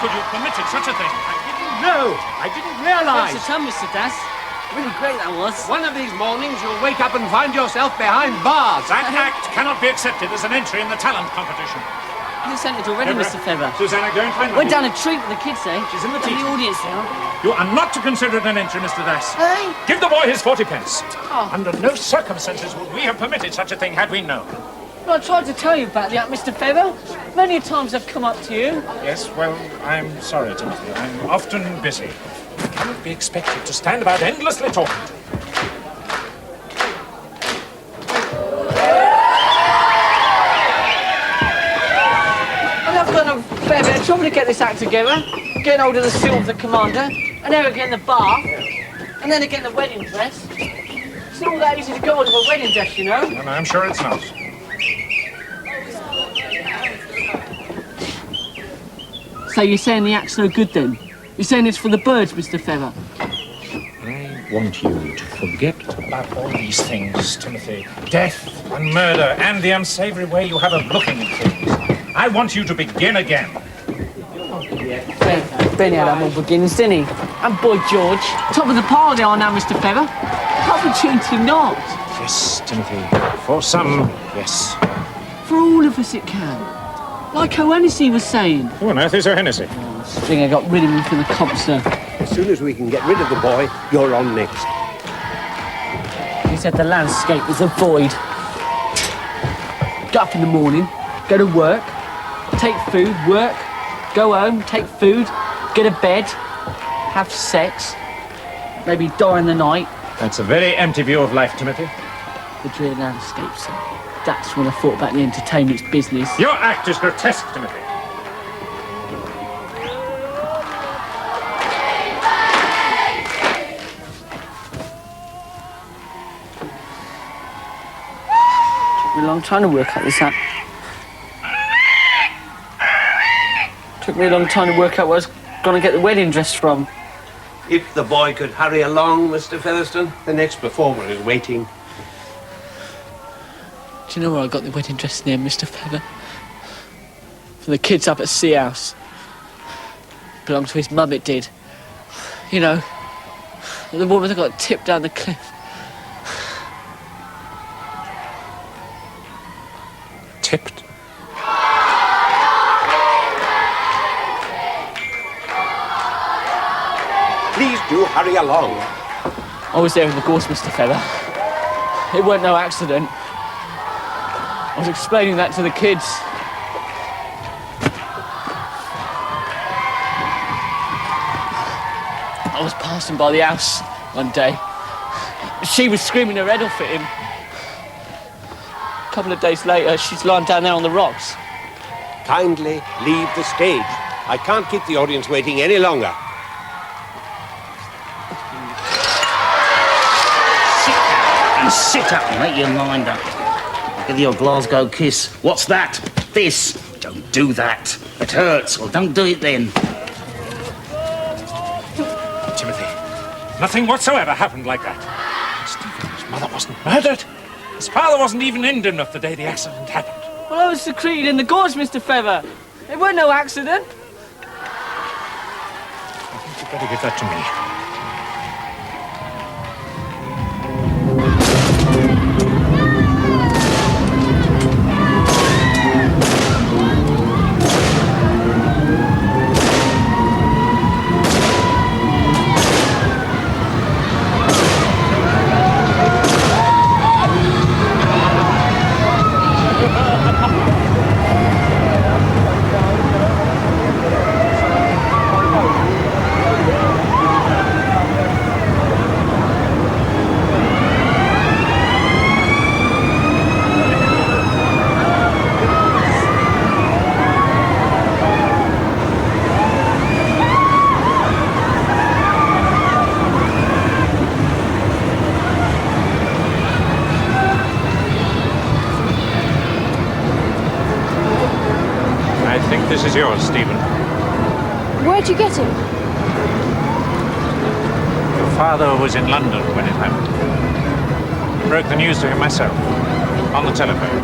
could you have permitted such a thing? No, I didn't realise. Thanks a ton, Mr. Das. Really great that was. One of these mornings you'll wake up and find yourself behind bars. That act cannot be accepted as an entry in the talent competition. You sent it already, Deborah, Mr. Feather. Susanna, go and find We're Wendy. down a treat with the kids, eh? She's in the And teacher. the audience now. You are not to consider it an entry, Mr. Das. Hey? Give the boy his 40 pence. Oh. Under no circumstances would we have permitted such a thing had we known. Well, I tried to tell you about the act, Mr. Feather. Many times I've come up to you. Yes, well, I'm sorry, Timothy. I'm often busy. I cannot be expected to stand about endlessly talking to you. And I've done a fair bit of trouble to get this act together. Getting hold of the suit of the commander, and then again the bar, and then again the wedding dress. It's not all that easy to get hold of a wedding dress, you know. And I'm sure it's not. So you're saying the act's no good then? You're saying it's for the birds, Mr. Feather? I want you to forget about all these things, Timothy. Death and murder and the unsavory way you have of looking at things. I want you to begin again. Benny had more beginnings, didn't he? And boy George. Top of the pile they are now, Mr. Feather. Opportunity not. Yes, Timothy. For some, yes. For all of us it can. Like Hennessy was saying. Who on earth is a Hennessy? Stringer got rid of him for the cops, sir. As soon as we can get rid of the boy, you're on next. He said the landscape was a void. Get up in the morning, go to work, take food, work, go home, take food, get a bed, have sex, maybe die in the night. That's a very empty view of life, Timothy. The drear landscape, sir. That's when I thought about the entertainment's business. Your act is grotesque, Timothy. Took me a long time to work out this act. Took me a long time to work out where I was going to get the wedding dress from. If the boy could hurry along, Mr. Featherstone, the next performer is waiting. Do you know where I got the wedding dress near, Mr. Feather? For the kids up at Sea House. Belonged to his mum, it did. You know, the woman that got tipped down the cliff. Tipped? Please do hurry along. I was there in the gorse, Mr. Feather. It weren't no accident. I was explaining that to the kids. I was passing by the house one day. She was screaming her head off at him. A couple of days later, she's lying down there on the rocks. Kindly leave the stage. I can't keep the audience waiting any longer. Sit up and make your mind up. Give your Glasgow kiss. What's that? This. Don't do that. It hurts. Well, don't do it then. Timothy, nothing whatsoever happened like that. Stephen, his mother wasn't murdered. His father wasn't even in Dynmouth the day the accident happened. Well, I was secreted in the gorge, Mr. Feather. It weren't no accident. I think you'd better give that to me. This is yours, Stephen. Where'd you get him? Your father was in London when it happened. I broke the news to him myself, on the telephone.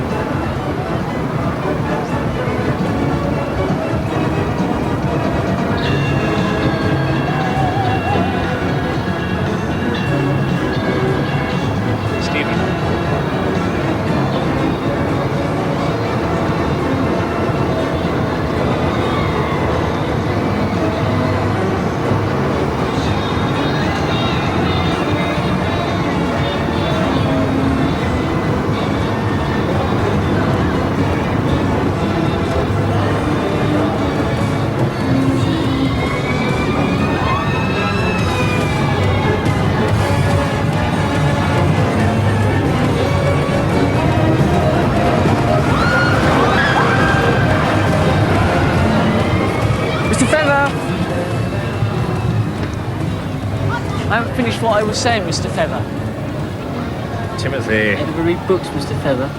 finish what I was saying, Mr. Feather. Timothy. I never read books, Mr. Feather.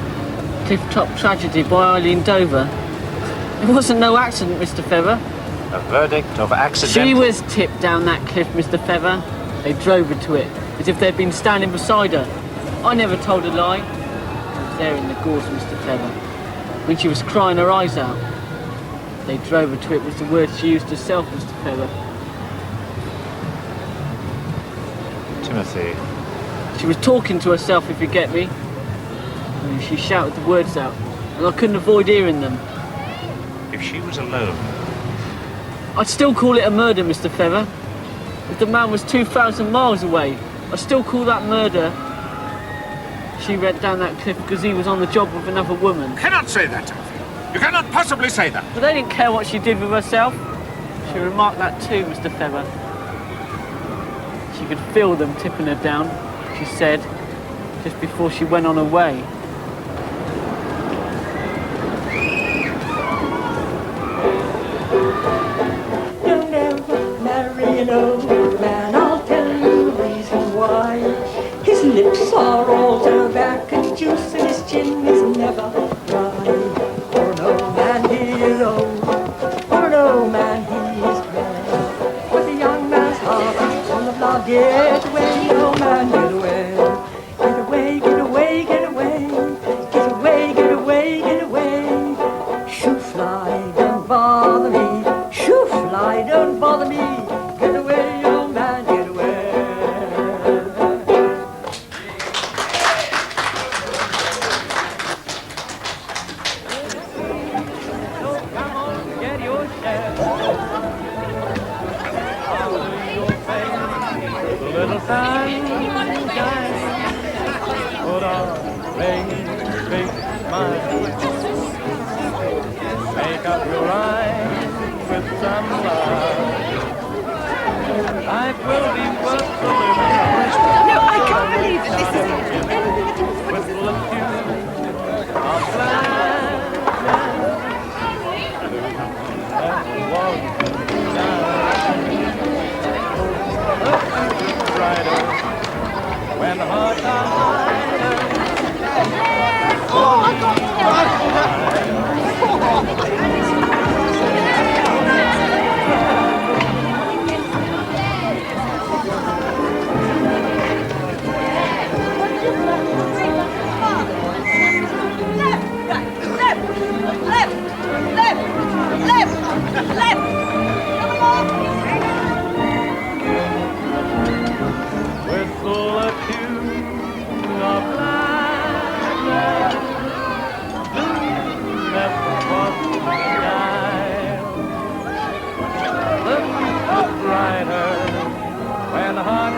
Cliff-top tragedy by Eileen Dover. It wasn't no accident, Mr. Feather. A verdict of accident. She was tipped down that cliff, Mr. Feather. They drove her to it, as if they'd been standing beside her. I never told a lie. I was there in the gorse, Mr. Feather, when she was crying her eyes out. They drove her to it was the words she used herself, Mr. Feather. Timothy. She was talking to herself, if you get me. And she shouted the words out, and I couldn't avoid hearing them. If she was alone. I'd still call it a murder, Mr. Feather. If the man was 2,000 miles away, I'd still call that murder. She went down that cliff because he was on the job with another woman. You cannot say that, Timothy. You cannot possibly say that. But they didn't care what she did with herself. She remarked that too, Mr. Feather. She could feel them tipping her down, she said, just before she went on her way. You'll never marry an old man, I'll tell you the reason why. His lips are all tobacco juice and his chin is never dry. For an old man he is old, for an old man he is glad. With a young man's heart is full of love, get away, old man, get away. Get away, get away, get away. Get away, get away, get away. Shoo fly, don't bother me. Shoo fly, don't bother me. Get away, old man, get away. Little sunshine, put on big smile. Make up your eyes with some love. Life will be worth the living. No, I can't believe that this is anything with full of you of gladness. And walk brighter when the hearts are lighter. Oh, I got it. With full of tune of gladness, blue never was the sky. The future's brighter when the heart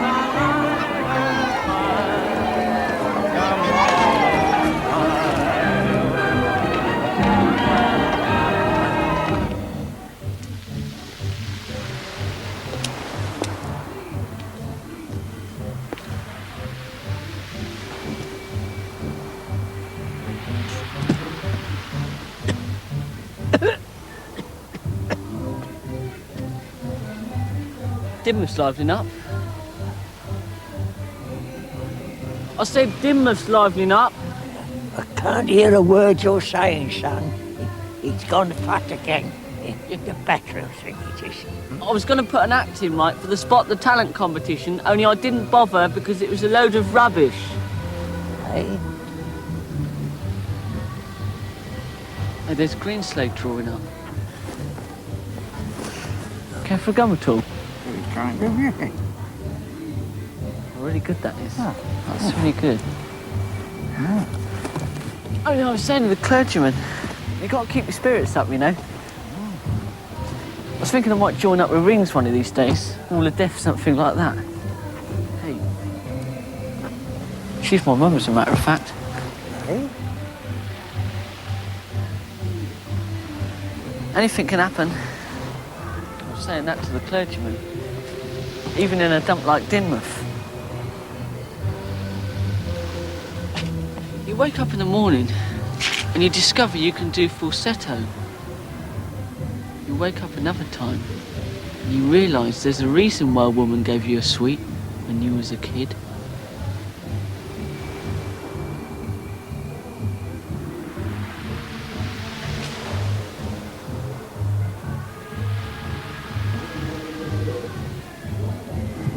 Dynmouth's livening up. I said Dynmouth's livening up. I can't hear a word you're saying, son. It's gone fat again. The bathroom thing it is. I was going to put an act in, right, for the Spot the Talent competition, only I didn't bother because it was a load of rubbish. Hey? Hey, there's green slate drawing up. Care for a gum at all? Kind of, yeah. Really good, that is. Oh, that's really good. Oh, I was saying to the clergyman, you got to keep your spirits up, you know. I was thinking I might join up with Rings one of these days. All the deaf, something like that. Hey. She's my mum, as a matter of fact. Hey? Anything can happen. I was saying that to the clergyman. Even in a dump like Dynmouth. You wake up in the morning and you discover you can do falsetto. You wake up another time and you realise there's a reason why a woman gave you a sweet when you was a kid?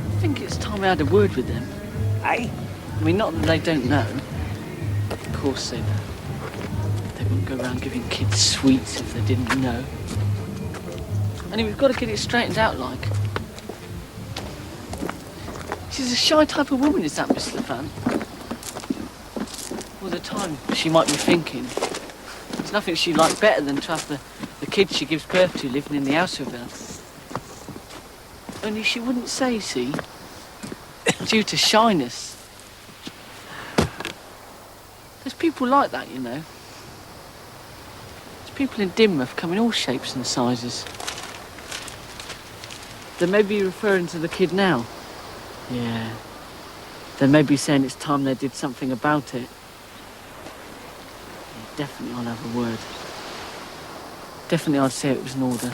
I think it's time I had a word with them. Eh? I mean, not that they don't know. Of course they know. They wouldn't go around giving kids sweets if they didn't know. And we've got to get it straightened out, like. She's a shy type of woman, is that Miss Levant? All the time she might be thinking. There's nothing she'd like better than to have the kids she gives birth to living in the house with her. Only she wouldn't say, see? Due to shyness. There's people like that, you know. There's people in Dynmouth come in all shapes and sizes. They may be referring to the kid now. Yeah. They may be saying it's time they did something about it. Yeah, definitely I'll have a word. Definitely I'd say it was in order.